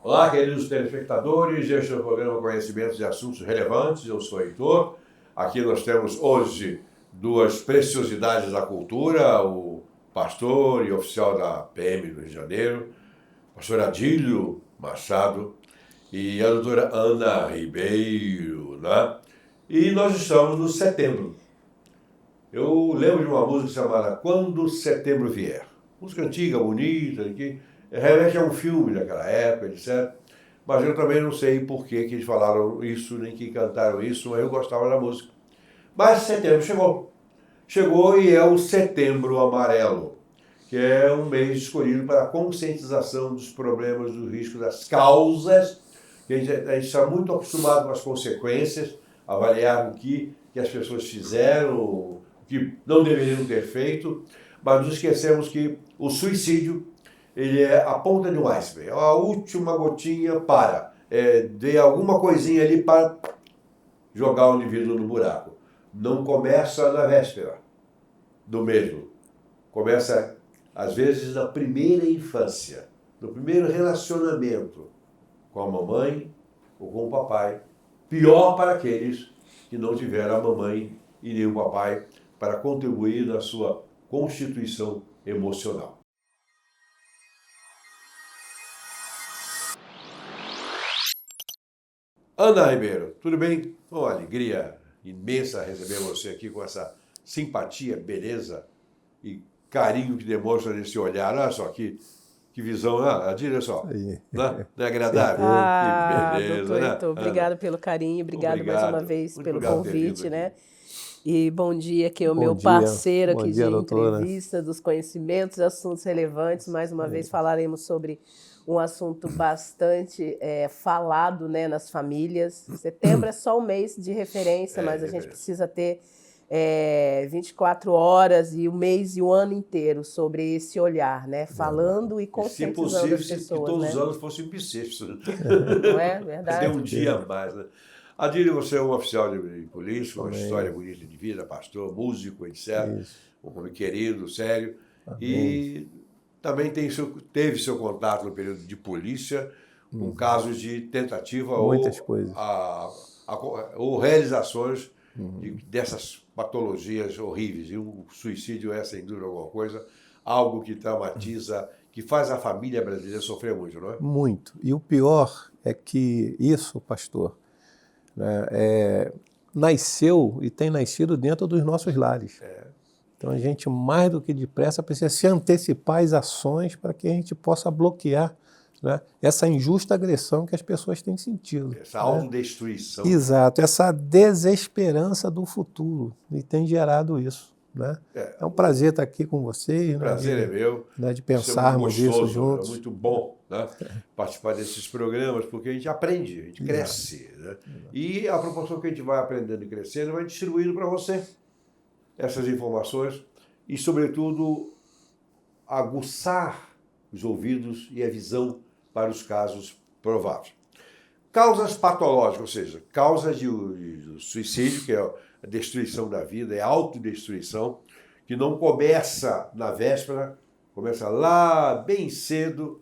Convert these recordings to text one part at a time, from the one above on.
Olá, queridos telespectadores, este é o programa Conhecimentos de Assuntos Relevantes, eu sou Heitor. Aqui nós temos hoje duas preciosidades da cultura, o pastor e oficial da PM do Rio de Janeiro, pastor Adílio Machado e a doutora Ana Ribeiro, né? E nós estamos no setembro. Eu lembro de uma música chamada Quando Setembro Vier. Música antiga, bonita, que remete a um filme daquela época, etc. Mas eu também não sei por que eles falaram isso, nem que cantaram isso, mas eu gostava da música. Mas setembro chegou. Chegou e é o Setembro Amarelo, que é um mês escolhido para a conscientização dos problemas, do risco, das causas. A gente está muito acostumado com as consequências, avaliar o que as pessoas fizeram, o que não deveriam ter feito, mas nos esquecemos que o suicídio ele é a ponta de um iceberg, a última gotinha para de alguma coisinha ali para jogar o indivíduo no buraco. Não começa na véspera do mesmo. Começa, às vezes, na primeira infância, no primeiro relacionamento com a mamãe ou com o papai. Pior para aqueles que não tiveram a mamãe e nem o papai para contribuir na sua constituição emocional. Ana Ribeiro, tudo bem? Uma alegria imensa receber você aqui com essa simpatia, beleza e carinho que demonstra nesse olhar. Olha só que visão, olha só, não é agradável? Que beleza, doutor Heitor, né? Obrigado pelo carinho, obrigado mais uma vez pelo convite, né? E bom dia, que é o meu parceiro aqui de entrevista, dos conhecimentos, assuntos relevantes. Mais uma vez falaremos sobre um assunto bastante falado, né, nas famílias. Setembro é só um mês de referência, mas a gente precisa ter 24 horas e o mês e o ano inteiro sobre esse olhar, né? Falando e conscientizando as pessoas. Se todos os anos fossem bissextos. Não é verdade? Tem um dia a mais, né? Adílio, você é um oficial de polícia, uma história bonita de vida, pastor, músico, etc. Isso. Um homem querido, sério. Amém. E também teve seu contato no período de polícia, com casos de tentativa ou realizações dessas patologias horríveis. E o suicídio é, sem dúvida alguma coisa, algo que traumatiza, que faz a família brasileira sofrer muito, não é? Muito. E o pior é que isso, pastor, nasceu e tem nascido dentro dos nossos lares. Então a gente, mais do que depressa, precisa se antecipar às ações para que a gente possa bloquear, né, essa injusta agressão que as pessoas têm sentido. Essa autodestruição. Exato, essa desesperança do futuro, e tem gerado isso. Né? É um prazer estar aqui com vocês. O prazer é meu. Né, de pensarmos isso juntos. É muito bom, né, participar desses programas, porque a gente aprende, a gente cresce. Né? E a proporção que a gente vai aprendendo e crescendo vai distribuindo para você essas informações e, sobretudo, aguçar os ouvidos e a visão para os casos provados. Causas patológicas, ou seja, causas de suicídio, que é a destruição da vida, é a autodestruição, que não começa na véspera, começa lá bem cedo,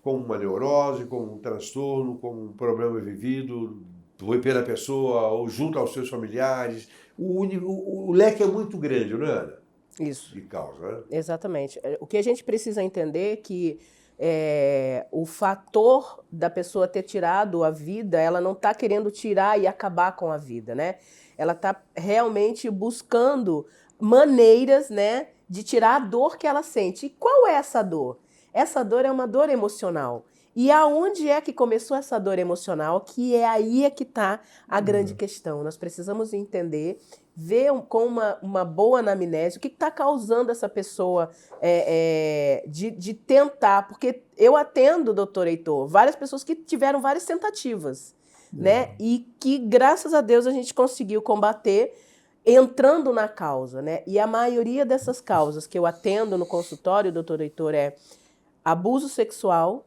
com uma neurose, com um transtorno, com um problema vivido pela pessoa ou junto aos seus familiares. O leque é muito grande, não é, Ana? Isso. De causa, né? Exatamente. O que a gente precisa entender é que o fator da pessoa ter tirado a vida, ela não está querendo tirar e acabar com a vida, né? Ela está realmente buscando maneiras, né, de tirar a dor que ela sente. E qual é essa dor? Essa dor é uma dor emocional. E aonde é que começou essa dor emocional? Que é aí que está a grande questão. Nós precisamos entender, ver com uma boa anamnese o que está causando essa pessoa de tentar. Porque eu atendo, doutor Heitor, várias pessoas que tiveram várias tentativas, né? E que, graças a Deus, a gente conseguiu combater entrando na causa, né? E a maioria dessas causas que eu atendo no consultório, doutor Heitor, é abuso sexual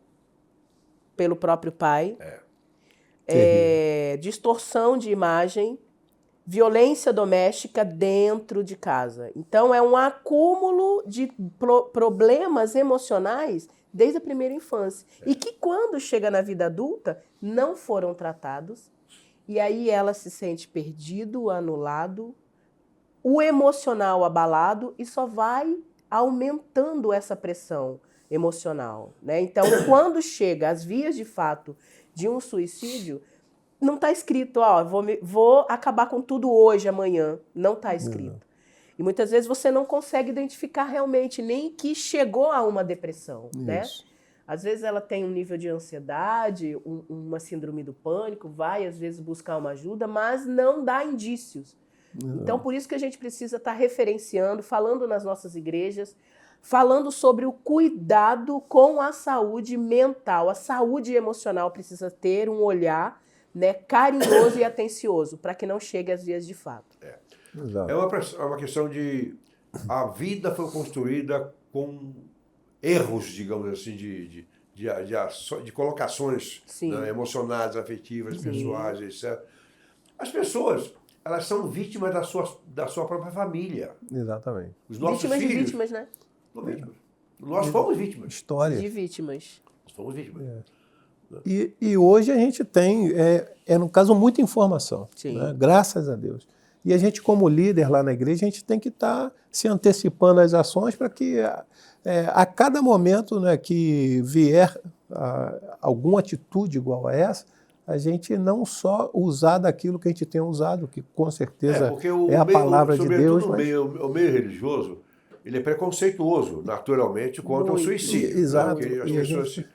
pelo próprio pai, distorção de imagem, violência doméstica dentro de casa. Então, é um acúmulo de problemas emocionais desde a primeira infância. E que quando chega na vida adulta, não foram tratados. E aí ela se sente perdido, anulado, o emocional abalado e só vai aumentando essa pressão emocional, né? Então, quando chega às vias de fato de um suicídio, não está escrito, ó, vou acabar com tudo hoje, amanhã. Não está escrito. E muitas vezes você não consegue identificar realmente nem que chegou a uma depressão, né? Às vezes ela tem um nível de ansiedade, uma síndrome do pânico, vai às vezes buscar uma ajuda, mas não dá indícios. Então, por isso que a gente precisa estar referenciando, falando nas nossas igrejas, falando sobre o cuidado com a saúde mental. A saúde emocional precisa ter um olhar, né, carinhoso e atencioso, para que não chegue às vias de fato. É uma questão de... A vida foi construída com erros, digamos assim, de colocações, né, emocionais, afetivas, pessoais, etc. As pessoas, elas são vítimas da sua própria família. Exatamente. Os nossos vítimas filhos, de vítimas, né? Vítimas. Nós fomos vítimas. História. De vítimas. Nós fomos vítimas. E hoje a gente tem, no caso, muita informação, né? Graças a Deus. E a gente, como líder lá na igreja, a gente tem que estar se antecipando às ações para que a cada momento, né, que vier alguma atitude igual a essa, a gente não só usar daquilo que a gente tem usado, que com certeza é a palavra de Deus. O meio religioso, ele é preconceituoso, naturalmente, contra o suicídio. Exato. Né? As pessoas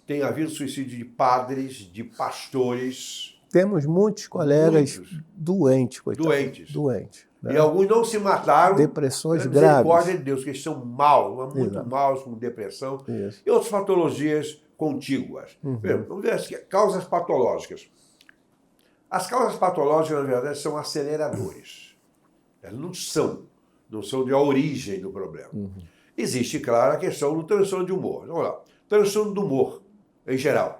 têm havido suicídio de padres, de pastores. Temos muitos colegas doentes, coitados. Doentes. Né? E alguns não se mataram. Depressões graves. Misericórdia de Deus, que eles são maus, muito maus, com depressão. Isso. E outras patologias contíguas. Vamos ver as causas patológicas. As causas patológicas, na verdade, são aceleradores. Elas não são de a origem do problema. Existe, claro, a questão do transtorno de humor. Vamos lá. Transtorno do humor, em geral.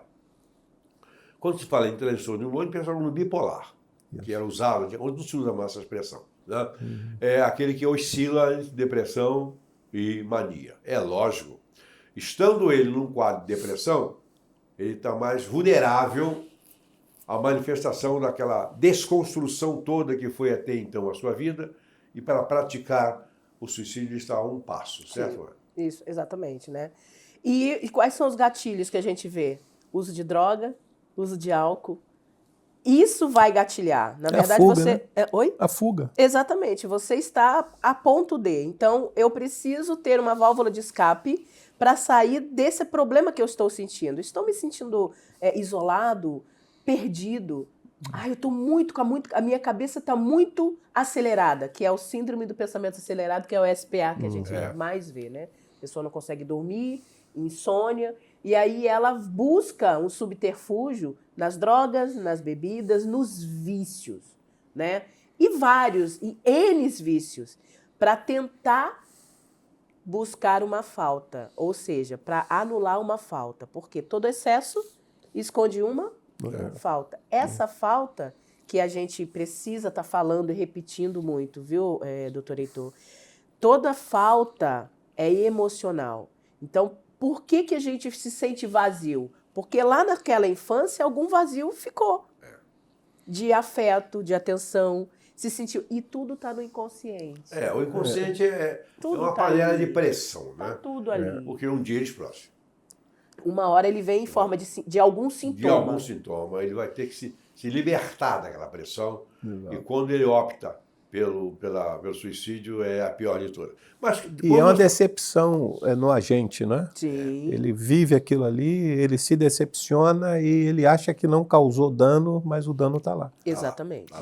Quando se fala em transtorno de humor, a gente pensa no bipolar, que era usado, onde não se usa mais essa expressão. Né? É aquele que oscila entre depressão e mania. É lógico. Estando ele num quadro de depressão, ele está mais vulnerável à manifestação daquela desconstrução toda que foi até então a sua vida, e para praticar o suicídio ele está a um passo, certo? Sim, isso, exatamente, né? E quais são os gatilhos que a gente vê? Uso de droga, uso de álcool. Isso vai gatilhar. Na verdade, a fuga, você... né? Oi? A fuga. Exatamente. Você está a ponto de. Então, eu preciso ter uma válvula de escape para sair desse problema que eu estou sentindo. Estou me sentindo isolado, perdido. Eu estou a minha cabeça está muito acelerada, que é o síndrome do pensamento acelerado, que é o SPA, que a gente mais vê, né? A pessoa não consegue dormir, insônia, e aí ela busca um subterfúgio nas drogas, nas bebidas, nos vícios, né? E N vícios, para tentar buscar uma falta, ou seja, para anular uma falta, porque todo excesso esconde uma falta. Essa falta que a gente precisa estar falando e repetindo muito, viu, doutor Heitor? Toda falta é emocional. Então, por que a gente se sente vazio? Porque lá naquela infância algum vazio ficou. De afeto, de atenção, se sentiu. E tudo está no inconsciente. O inconsciente é uma panela de pressão, né? Tá tudo ali. Porque um dia ele explode. Uma hora ele vem em forma de algum sintoma. De algum sintoma. Ele vai ter que se libertar daquela pressão. E quando ele opta pelo suicídio, é a pior de todas. E é uma decepção no agente, né? Sim. Ele vive aquilo ali, ele se decepciona e ele acha que não causou dano, mas o dano está lá. Exatamente.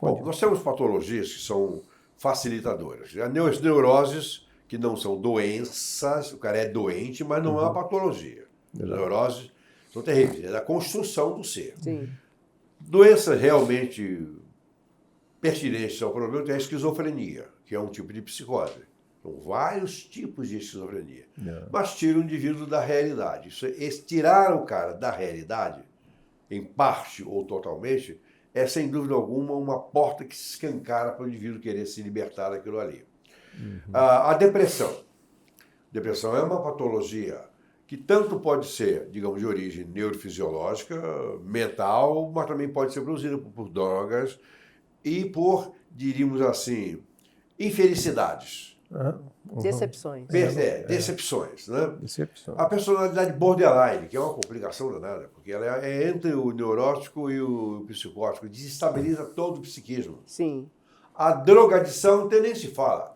Bom, nós temos patologias que são facilitadoras. As neuroses, que não são doenças, o cara é doente, mas não é uma patologia. As neuroses são terríveis, é da construção do ser. Sim. Doenças realmente pertinentes ao problema tem a esquizofrenia, que é um tipo de psicose. São vários tipos de esquizofrenia. Mas tira o indivíduo da realidade. Tirar o cara da realidade, em parte ou totalmente, é sem dúvida alguma uma porta que se escancara para o indivíduo querer se libertar daquilo ali. A depressão. Depressão é uma patologia que tanto pode ser, digamos, de origem neurofisiológica, mental, mas também pode ser produzida por drogas e por, diríamos assim, infelicidades. Decepções. Decepções, né? Decepções. A personalidade borderline, que é uma complicação danada, porque ela é entre o neurótico e o psicótico, desestabiliza todo o psiquismo. Sim. A drogadição até nem se fala,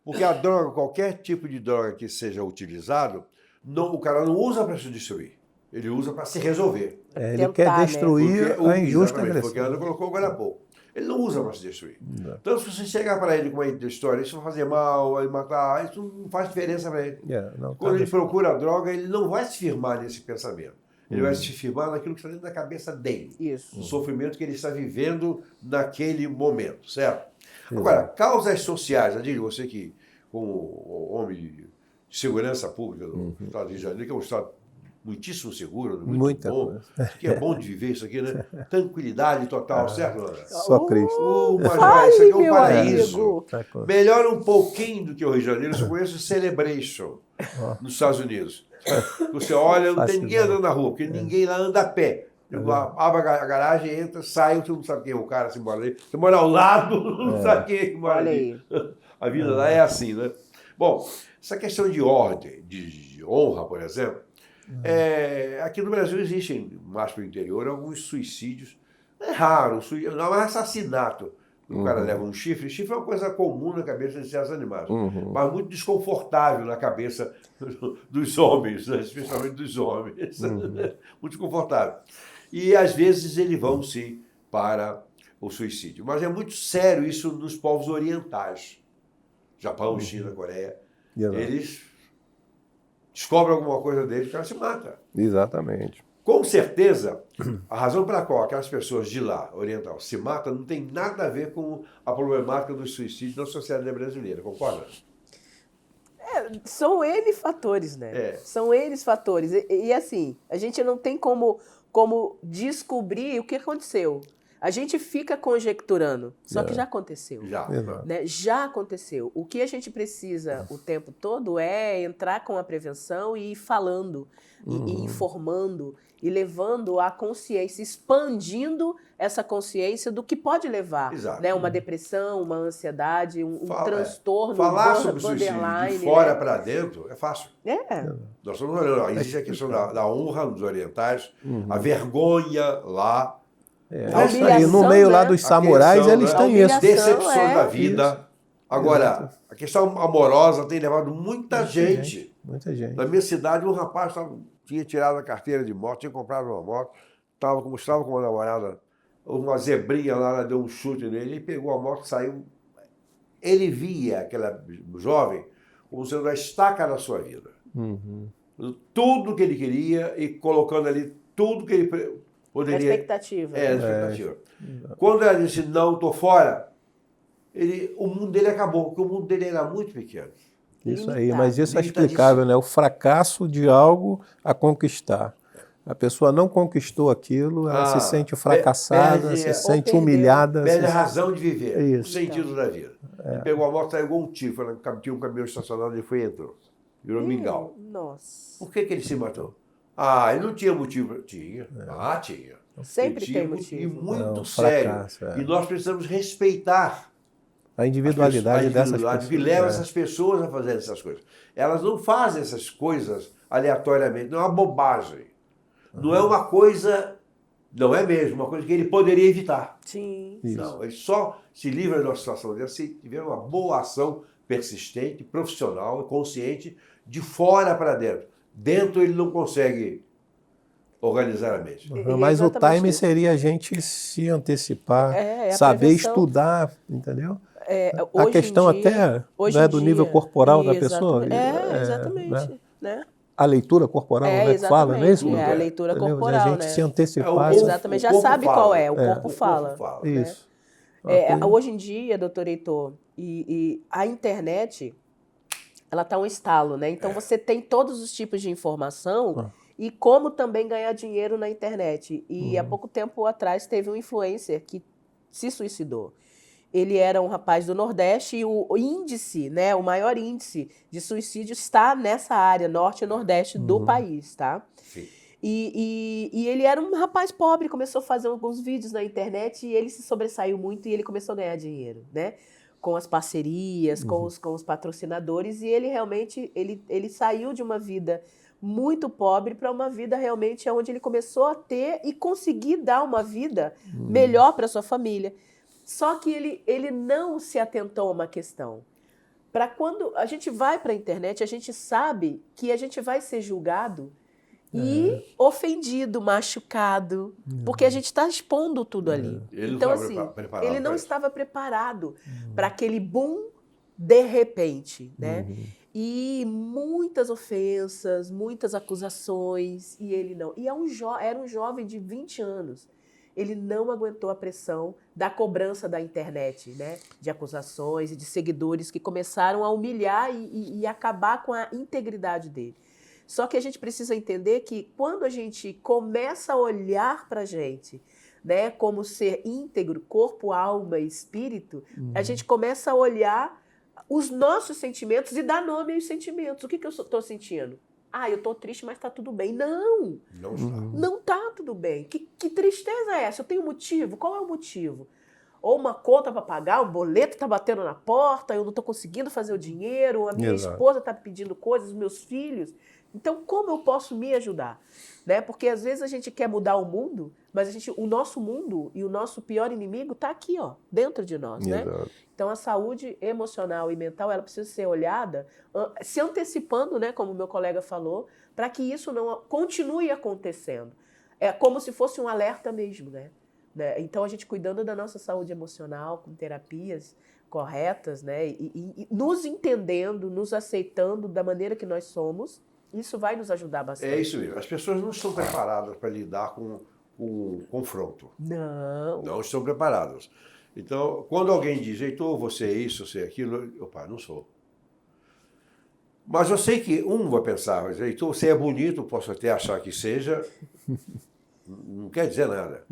porque a droga, qualquer tipo de droga que seja utilizado, o cara não usa para se destruir, ele usa para se resolver. Ele quer destruir a injusta agressão. Porque a Ana colocou agora há pouco. Ele não usa para se destruir. Então, se você chegar para ele com uma história, isso vai fazer mal, vai matar, isso não faz diferença para ele. Quando ele procura a droga, ele não vai se firmar nesse pensamento. Ele vai se firmar naquilo que está dentro da cabeça dele. Isso. O sofrimento que ele está vivendo naquele momento, certo? Agora, causas sociais, Adílio, você que, como homem de segurança pública do Estado do Rio de Janeiro, que é um estado muitíssimo seguro, muito bom, coisa. que é bom de viver isso aqui, né? Tranquilidade total, certo, Ana? Só Cristo. Mas isso aqui é um paraíso. Amigo. Melhora um pouquinho do que o Rio de Janeiro, eu conheço o Celebration nos Estados Unidos. Você olha, não tem ninguém andando na rua, porque ninguém lá anda a pé. Abre a garagem, entra, sai, você não sabe quem é o cara, você mora ali. Você mora ao lado, não sabe quem é que mora ali. A vida lá é assim, né? Bom, essa questão de ordem, de honra, por exemplo, aqui no Brasil existem, mais para o interior, alguns suicídios. É raro, não é assassinato. O cara leva um chifre. Chifre é uma coisa comum na cabeça de certos animais, mas muito desconfortável na cabeça dos homens, né? Especialmente dos homens. Muito desconfortável. E às vezes eles vão sim para o suicídio. Mas é muito sério isso nos povos orientais. Japão, China, Coreia. Eles descobrem alguma coisa deles, o cara se mata. Exatamente. Com certeza, a razão pela qual aquelas pessoas de lá, oriental, se matam, não tem nada a ver com a problemática dos suicídios na sociedade brasileira, concorda? São eles fatores, né? São eles fatores. E assim, a gente não tem como descobrir o que aconteceu. A gente fica conjecturando, só que já aconteceu. Já aconteceu. O que a gente precisa o tempo todo é entrar com a prevenção e ir falando, e informando, e levando a consciência, expandindo essa consciência do que pode levar. Né? Uma depressão, uma ansiedade, um transtorno. Falar sobre o suicídio de fora para dentro é fácil. Nós estamos olhando, existe a questão da honra dos orientais, a vergonha lá. E no meio lá dos samurais, eles têm isso. Decepções da vida. Agora, a questão amorosa tem levado muita gente. Muita gente. Na minha cidade, um rapaz tinha tirado a carteira de moto, tinha comprado uma moto, estava com uma namorada, uma zebrinha lá, ela deu um chute nele, ele pegou a moto e saiu. Ele via aquela jovem como sendo a estaca da sua vida. Tudo que ele queria e colocando ali tudo que ele poderia... Expectativa. Expectativa. Quando ela disse, não, estou fora, o mundo dele acabou, porque o mundo dele era muito pequeno. Isso aí, mas isso é explicável, né? O fracasso de algo a conquistar. A pessoa não conquistou aquilo, ela se sente fracassada, se sente humilhada. Perde a razão de viver, o sentido da vida. Ele pegou a moto, saiu igual um tiro, tinha um caminhão estacionado, ele foi e entrou. Virou mingau. Nossa. Por que ele se matou? Ele não tinha motivo. Tinha. Tinha. Sempre tem motivo. E muito sério. E nós precisamos respeitar a individualidade dessas pessoas. Que leva essas pessoas a fazer essas coisas. Elas não fazem essas coisas aleatoriamente. Não é uma bobagem. Não é uma coisa... Não é mesmo uma coisa que ele poderia evitar. Sim. Não, ele só se livra de uma situação dessa se tiver uma boa ação persistente, profissional e consciente de fora para dentro. Dentro ele não consegue organizar a mente. Mas o time seria a gente se antecipar, saber estudar, entendeu? A questão até do nível corporal da pessoa. Exatamente. Né? A leitura corporal, que fala, não é isso? A leitura corporal, a gente se antecipar. Exatamente, já sabe qual é, o corpo fala. Isso. Hoje em dia, doutor Heitor, e a internet, ela está um estalo, né? Então você tem todos os tipos de informação e como também ganhar dinheiro na internet. E há pouco tempo atrás teve um influencer que se suicidou. ele era um rapaz do Nordeste e o índice, né, o maior índice de suicídio está nessa área, norte e nordeste do país, tá? Sim. E ele era um rapaz pobre, começou a fazer alguns vídeos na internet e ele se sobressaiu muito e ele começou a ganhar dinheiro, né? Com as parcerias, com os patrocinadores, e ele realmente ele saiu de uma vida muito pobre para uma vida realmente onde ele começou a ter e conseguir dar uma vida melhor para sua família. Só que ele não se atentou a uma questão. Para quando a gente vai para a internet, a gente sabe que a gente vai ser julgado e ofendido, machucado, porque a gente está expondo tudo ali. Ele Então, não assim, estava preparado ele não para isso. estava preparado para aquele boom de repente, né? E muitas ofensas, muitas acusações, e ele não. E era um jovem de 20 anos. Ele não aguentou a pressão da cobrança da internet, né? De acusações e de seguidores que começaram a humilhar e acabar com a integridade dele. Só que a gente precisa entender que quando a gente começa a olhar para a gente, né, como ser íntegro, corpo, alma e espírito, a gente começa a olhar os nossos sentimentos e dar nome aos sentimentos. O que eu estou sentindo? Ah, eu estou triste, mas está tudo bem. Não! Não está. Não está tudo bem. Que tristeza é essa? Eu tenho motivo? Qual é o motivo? Ou uma conta para pagar, um boleto está batendo na porta, eu não estou conseguindo fazer o dinheiro, a minha esposa está pedindo coisas, os meus filhos. Então, como eu posso me ajudar? Né? Porque às vezes a gente quer mudar o mundo, mas o nosso mundo e o nosso pior inimigo está aqui, ó, dentro de nós. Né? Então, a saúde emocional e mental ela precisa ser olhada, se antecipando, né, como o meu colega falou, para que isso não continue acontecendo. É como se fosse um alerta mesmo, né? Então, a gente cuidando da nossa saúde emocional, com terapias corretas, né? E nos entendendo, nos aceitando da maneira que nós somos, isso vai nos ajudar bastante. É isso mesmo. As pessoas não estão preparadas para lidar com o confronto. Não. Não estão preparadas. Então, quando alguém diz, Heitor, você é isso, você é aquilo, eu não sou. Mas eu sei que vai pensar, Heitor, você é bonito, posso até achar que seja, não quer dizer nada.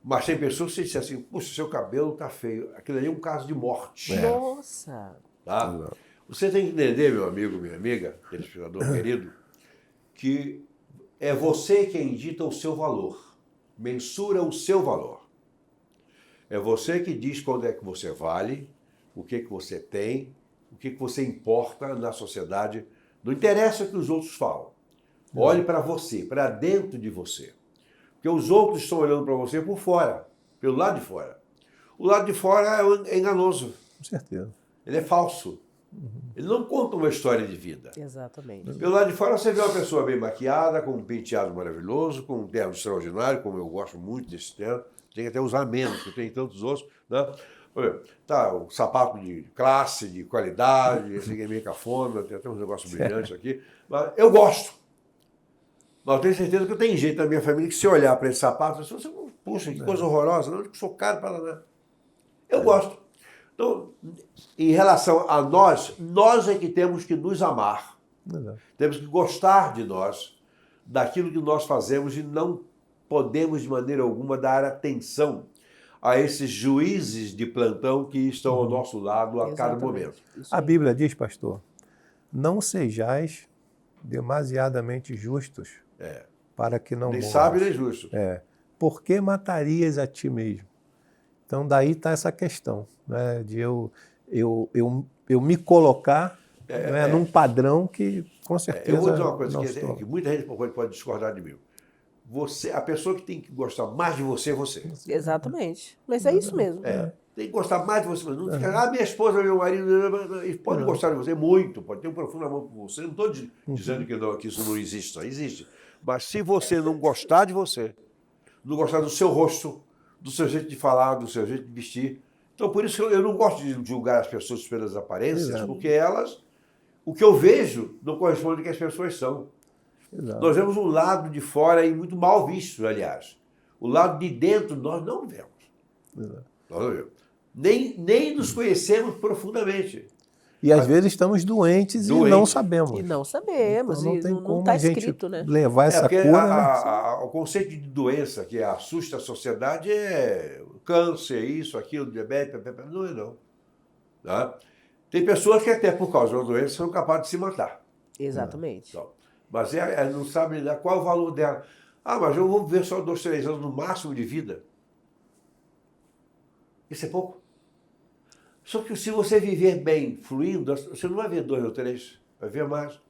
Mas tem pessoas que dizem assim, puxa, seu cabelo tá feio. Aquilo ali é um caso de morte. Nossa! Tá? Você tem que entender, meu amigo, minha amiga, telespectador querido, que é você quem dita o seu valor, mensura o seu valor. É você que diz quando é que você vale, o que você tem, o que você importa na sociedade. Não interessa o que os outros falam. Olhe para você, para dentro de você. Porque os outros estão olhando para você por fora, pelo lado de fora. O lado de fora é enganoso. Com certeza. Ele é falso. Ele não conta uma história de vida. Exatamente. Pelo lado de fora você vê uma pessoa bem maquiada, com um penteado maravilhoso, com um terno extraordinário, como eu gosto muito desse terno. Tem que até usar menos, porque tem tantos outros. Né? Tá, o sapato de classe, de qualidade, esse aqui é meio cafona, tem até uns negócios brilhantes aqui. Mas eu gosto. Mas eu tenho certeza que eu tenho jeito na minha família que se olhar para esse sapato, você, puxa, que coisa horrorosa, não, eu sou caro para nada. Eu gosto. Então, em relação a nós é que temos que nos amar. Temos que gostar de nós, daquilo que nós fazemos e não podemos de maneira alguma dar atenção a esses juízes de plantão que estão ao nosso lado a cada momento. A Bíblia diz, pastor, não sejais demasiadamente justos para que não nem morras. sábio nem justo. Por que matarias a ti mesmo? Então daí está essa questão, né, de eu me colocar num padrão que com certeza eu vou dizer uma coisa que muita gente pode discordar de mim. A pessoa que tem que gostar mais de você é você. Exatamente. Mas é isso mesmo. Tem que gostar mais de você. Não fica, minha esposa, meu marido, eles podem gostar de você muito, pode ter um profundo amor por você. Não estou dizendo que isso não existe, só existe. Mas se você não gostar de você, não gostar do seu rosto, do seu jeito de falar, do seu jeito de vestir. Então, por isso eu não gosto de julgar as pessoas pelas aparências, porque o que eu vejo não corresponde ao que as pessoas são. Nós vemos um lado de fora e muito mal visto, aliás. O lado de dentro nós não vemos. Nós não vemos. Nem nos conhecemos profundamente. E às vezes estamos doentes e não sabemos. E não sabemos, Então, não tem não como está a gente escrito, né? levar essa porque cura, né? o conceito de doença que assusta a sociedade é câncer, isso, aquilo, diabetes, não é não. Tá? Tem pessoas que até por causa da doença são capazes de se matar. Exatamente. Então, mas ela não sabe qual é o valor dela. Ah, mas eu vou viver só 2, 3 anos no máximo de vida. Isso é pouco. Só que se você viver bem, fluindo, você não vai ver 2 ou 3, vai ver mais.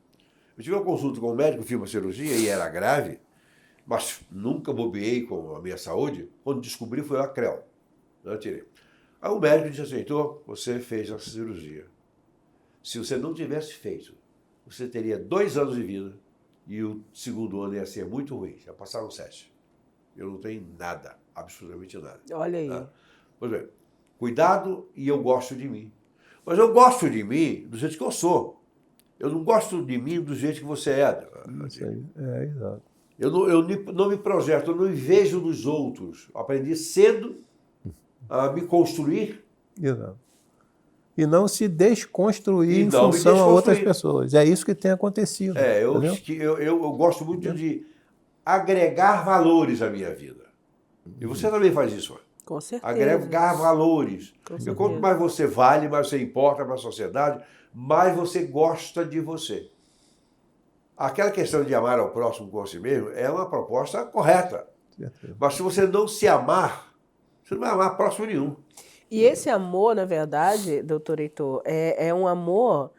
Eu tive uma consulta com um médico, fiz uma cirurgia e era grave, mas nunca bobeei com a minha saúde. Quando descobri, foi a CREL. Eu tirei. Aí o médico disse assim, Heitor, você fez essa cirurgia. Se você não tivesse feito, você teria 2 anos de vida e o segundo ano ia ser muito ruim. Já passaram 7. Eu não tenho nada, absolutamente nada. Olha aí. Tá? Pois bem, cuidado e eu gosto de mim. Mas eu gosto de mim do jeito que eu sou. Eu não gosto de mim do jeito que você é. Isso aí. Exato. Eu não me projeto, eu não vejo nos outros. Eu aprendi cedo a me construir. Exato. E não se desconstruir E em não me função a outras desconstruir. pessoas. É isso que tem acontecido. Eu gosto muito de agregar valores à minha vida. E você também faz isso. Com certeza. Agregar valores. Com Porque certeza. quanto mais você vale, mais você importa para a sociedade, mais você gosta de você. Aquela questão de amar ao próximo como a si mesmo é uma proposta correta. Certeza. Mas se você não se amar, você não vai amar próximo nenhum. E esse amor, na verdade, doutor Heitor, é um amor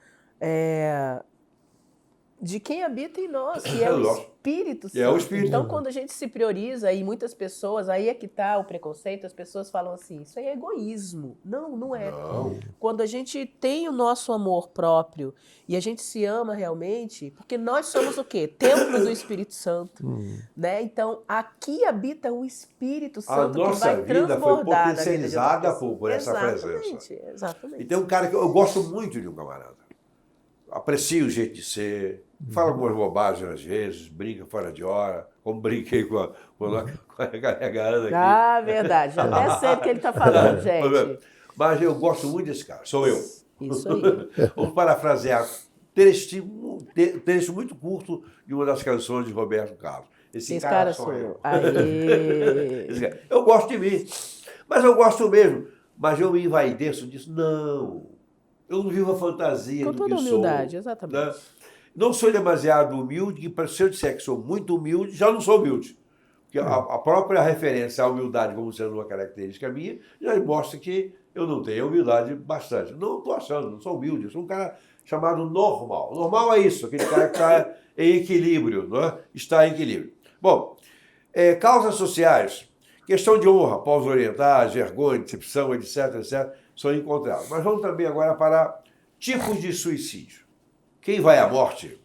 de quem habita em nós, que é o Lógico. Espírito Santo. É o Espírito. Então, quando a gente se prioriza, e muitas pessoas, aí é que está o preconceito, as pessoas falam assim, isso aí é egoísmo. Não, não é. Não. Quando a gente tem o nosso amor próprio e a gente se ama realmente, porque nós somos o quê? Templo do Espírito Santo. Né? Então, aqui habita o Espírito Santo que nossa vai vida foi transbordar na vida de potencializada outra pessoa. por essa Exatamente, presença. exatamente. E tem um cara que eu gosto muito de um camarada. Aprecio o jeito de ser, fala algumas bobagens às vezes, brinca fora de hora, como brinquei com a carregada aqui. Ah, verdade. Já até sei do que ele está falando, gente. Mas eu gosto muito desse cara, sou eu. Isso aí. Vamos parafrasear trecho muito curto de uma das canções de Roberto Carlos. Esse cara sou eu. Esse cara. Eu gosto de mim, mas eu gosto mesmo. Mas eu me envaideço disso? Não. Eu não vivo a fantasia Com do toda que humildade, sou. exatamente. Né? Não sou demasiado humilde, e se eu disser que sou muito humilde, já não sou humilde. Porque a própria referência à humildade como sendo uma característica minha, já mostra que eu não tenho humildade bastante. Não estou achando, não sou humilde, eu sou um cara chamado normal. Normal é isso, aquele cara que está em equilíbrio, não é? Está em equilíbrio. Bom, causas sociais, questão de honra, povos orientais, vergonha, decepção, etc, etc, são encontrados. Mas vamos também agora para tipos de suicídio. Quem vai à morte,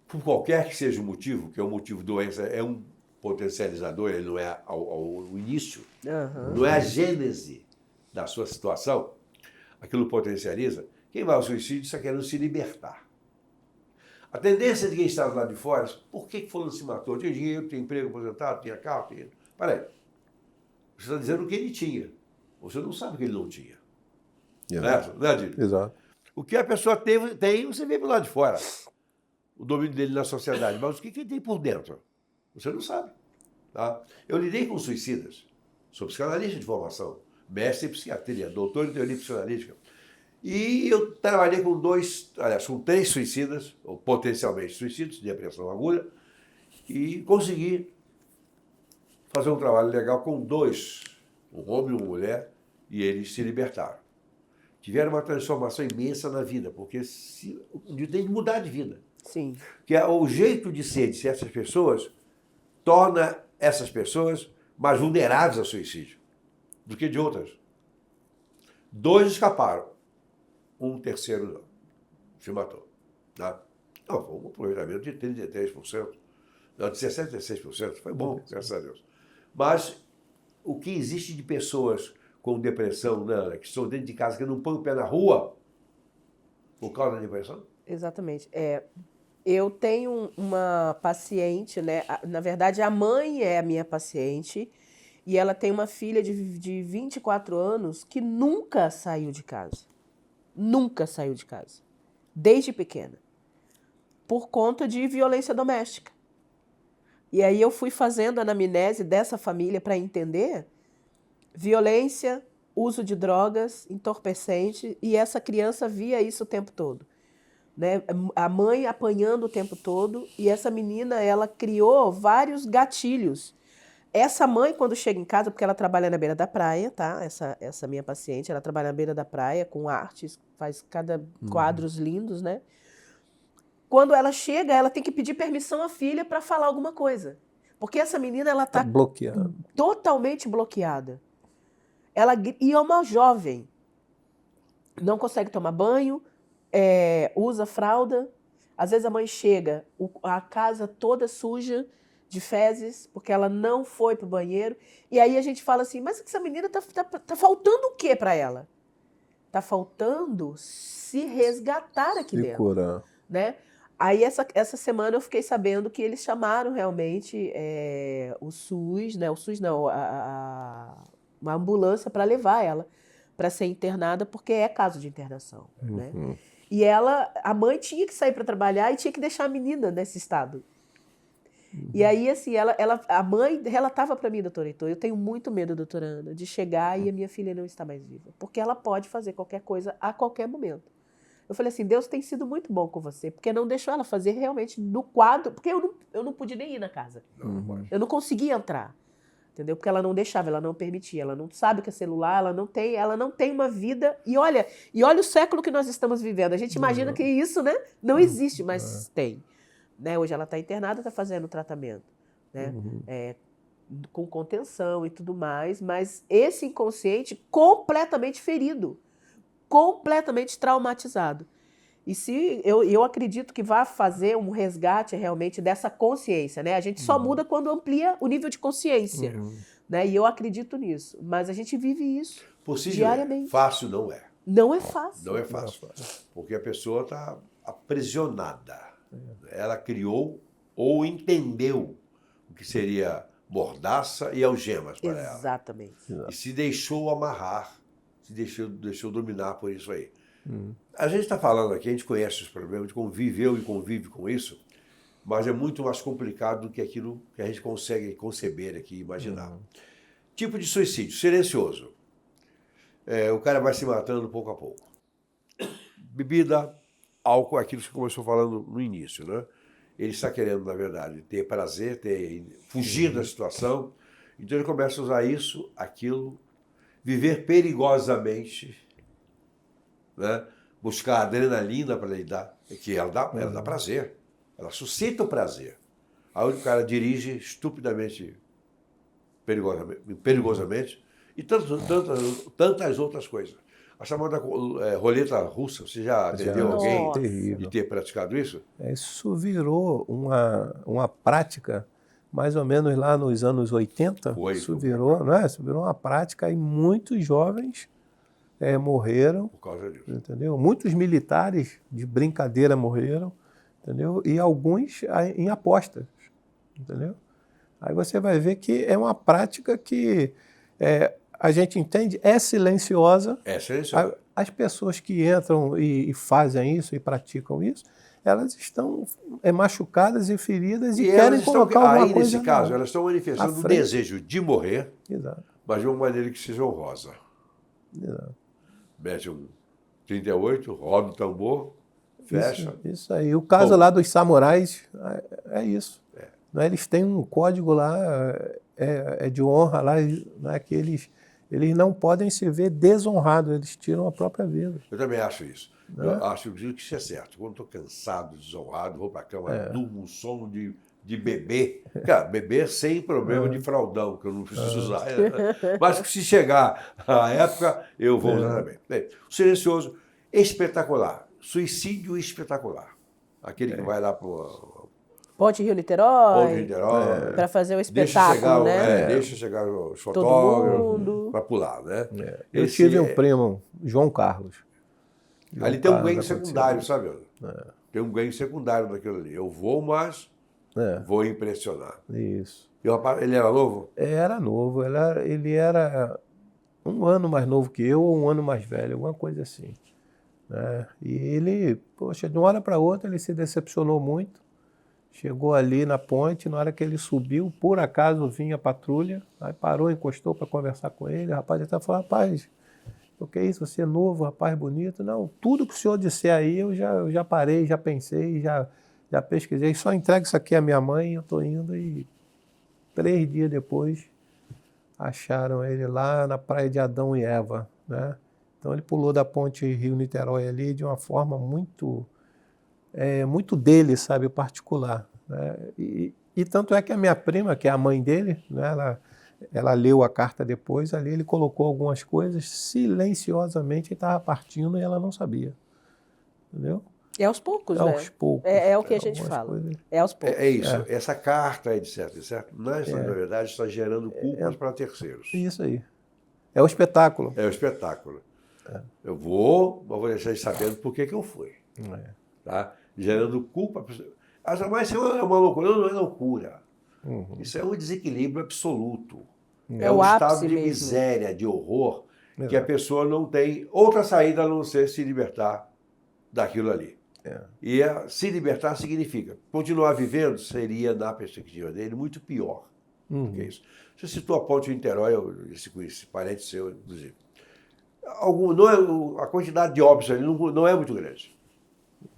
por qualquer que seja o motivo, que é o motivo doença, é um potencializador, ele não é ao início, não é a gênese da sua situação, aquilo potencializa. Quem vai ao suicídio está querendo se libertar. A tendência de quem está do lado de fora, por que fulano se matou? Tinha dinheiro, tinha emprego, aposentado, tinha carro, tinha... Peraí, você está dizendo o que ele tinha. Você não sabe o que ele não tinha. Né, Adílio? Exato. O que a pessoa tem, você vê pelo lado de fora. O domínio dele na sociedade. Mas o que ele tem por dentro? Você não sabe. Tá? Eu lidei com suicidas. Sou psicanalista de formação. Mestre em psiquiatria, doutor em teoria psicanalítica. E eu trabalhei com 3 suicidas, ou potencialmente suicidas, de depressão aguda, e consegui fazer um trabalho legal com 2, um homem e uma mulher, e eles se libertaram. Tiveram uma transformação imensa na vida, porque tem que mudar de vida. Sim. Que o jeito de ser de certas pessoas torna essas pessoas mais vulneráveis ao suicídio do que de outras. 2 escaparam. Um terceiro não. Se matou. Tá? Não, foi um aproveitamento de 33%. Não, de 66%. Foi bom, graças a Deus. Mas o que existe de pessoas com depressão, né, que estão dentro de casa, que não põem o pé na rua por causa da depressão? Exatamente. Eu tenho uma paciente, né? Na verdade, a mãe é a minha paciente e ela tem uma filha de 24 anos que nunca saiu de casa. nunca saiu de casa, desde pequena, por conta de violência doméstica. E aí eu fui fazendo a anamnese dessa família para entender violência, uso de drogas, entorpecente, e essa criança via isso o tempo todo. Né? A mãe apanhando o tempo todo, e essa menina, ela criou vários gatilhos. Essa mãe, quando chega em casa, porque ela trabalha na beira da praia, tá? Essa minha paciente, ela trabalha na beira da praia com artes, faz cada quadros lindos, né? Quando ela chega, ela tem que pedir permissão à filha para falar alguma coisa. Porque essa menina, ela está bloqueada, totalmente bloqueada. E é uma jovem. Não consegue tomar banho, usa fralda. Às vezes a mãe chega, a casa toda suja de fezes, porque ela não foi para o banheiro. E aí a gente fala assim, mas essa menina tá faltando o quê para ela? Tá faltando se resgatar aqui dentro. Curar. Né? Aí essa semana eu fiquei sabendo que eles chamaram realmente o SUS, né? O SUS não, uma ambulância para levar ela para ser internada, porque é caso de internação. Né? E a mãe tinha que sair para trabalhar e tinha que deixar a menina nesse estado. E aí, assim, a mãe relatava para mim, doutora Heitor, eu tenho muito medo, doutora Ana, de chegar e a minha filha não está mais viva, porque ela pode fazer qualquer coisa a qualquer momento. Eu falei assim, Deus tem sido muito bom com você, porque não deixou ela fazer realmente no quadro, porque eu não pude nem ir na casa. Eu não conseguia entrar, entendeu? Porque ela não deixava, ela não permitia, ela não sabe o que é celular, ela não tem uma vida. E olha o século que nós estamos vivendo. A gente imagina que isso, né, não existe, mas tem. Né? Hoje ela está internada, está fazendo tratamento, né? Com contenção e tudo mais, mas esse inconsciente completamente ferido, completamente traumatizado. E se eu acredito que vai fazer um resgate realmente dessa consciência, né? A gente só muda quando amplia o nível de consciência, né? E eu acredito nisso, mas a gente vive isso diariamente. Fácil não é. Não é fácil. Não é fácil, porque a pessoa está aprisionada. Ela criou ou entendeu o que seria mordaça e algemas para ela. Exatamente. E se deixou amarrar, se deixou dominar por isso aí. A gente está falando aqui, a gente conhece os problemas, a gente conviveu e convive com isso, mas é muito mais complicado do que aquilo que a gente consegue conceber aqui, imaginar. Tipo de suicídio, silencioso. O cara vai se matando pouco a pouco. Bebida, álcool, aquilo que você começou falando no início, né? Ele está querendo, na verdade, ter prazer, fugir da situação. Então ele começa a usar isso, aquilo, viver perigosamente, né? Buscar adrenalina para ele dar, que ela dá prazer, ela suscita o prazer. Aí o cara dirige estupidamente, perigosamente, e tantas outras coisas. A chamada roleta russa, você já atendeu alguém de ter praticado isso? Isso virou uma prática, mais ou menos lá nos anos 80. Isso virou uma prática e muitos jovens morreram. Por causa disso. Entendeu? Muitos militares de brincadeira morreram, entendeu? E alguns em apostas, entendeu? Aí você vai ver que é uma prática que a gente entende, é silenciosa. É silenciosa. As pessoas que entram e fazem isso e praticam isso, elas estão machucadas e feridas e querem colocar alguma coisa. Nesse caso, elas estão manifestando o desejo de morrer, exato, mas de uma maneira que seja honrosa. Exato. Mete um 38, roda o tambor, fecha. Isso aí. O caso lá dos samurais é isso. Eles têm um código lá de honra lá, né, que eles não podem se ver desonrados, eles tiram a própria vida. Eu também acho isso. Eu acho que isso é certo. Quando estou cansado, desonrado, vou para a cama, durmo um sono de bebê. Cara, bebê sem problema de fraldão, que eu não preciso usar. Mas que se chegar a época, eu vou usar também. Bem, o silencioso, espetacular. Suicídio espetacular. Aquele que vai lá para Ponte Rio-Niterói, para fazer o espetáculo, deixa chegar os fotógrafos para pular, né? Eu tive um primo, João Carlos. Ali tem um ganho secundário, sabe? Tem um ganho secundário daquilo ali. Eu vou, mas vou impressionar. Isso. E o rapaz, ele era novo? Era novo. Ele era um ano mais novo que eu ou um ano mais velho, alguma coisa assim. né? E ele, poxa, de uma hora para outra ele se decepcionou muito. Chegou ali na ponte, na hora que ele subiu, por acaso vinha a patrulha, aí parou, encostou para conversar com ele. O rapaz até falou: rapaz, o que é isso? Você é novo, rapaz bonito? Não, tudo que o senhor disser aí eu já parei, já pensei, já pesquisei. Só entrega isso aqui à minha mãe, eu estou indo. E 3 dias depois acharam ele lá na praia de Adão e Eva, né? Então ele pulou da ponte Rio-Niterói ali de uma forma muito dele, sabe, particular, né? E tanto é que a minha prima, que é a mãe dele, né, ela leu a carta depois, ali ele colocou algumas coisas, silenciosamente ele estava partindo e ela não sabia, entendeu? É aos poucos, É né? aos poucos. É o que a gente fala. Coisas. É aos poucos. É isso. Essa carta, etc. Na verdade, está gerando culpas para terceiros. Isso aí. É o espetáculo. É o espetáculo. Eu vou, mas vou deixar eles sabendo por que eu fui. Tá? Gerando culpa. Mas isso é uma loucura. Não é loucura. Isso é um desequilíbrio absoluto. É um estado de miséria, de horror, que a pessoa não tem outra saída a não ser se libertar daquilo ali. E se libertar significa continuar vivendo, seria, na perspectiva dele, muito pior que isso. Você citou a ponte de Niterói, esse parente seu, inclusive. A quantidade de óbitos ali não é muito grande.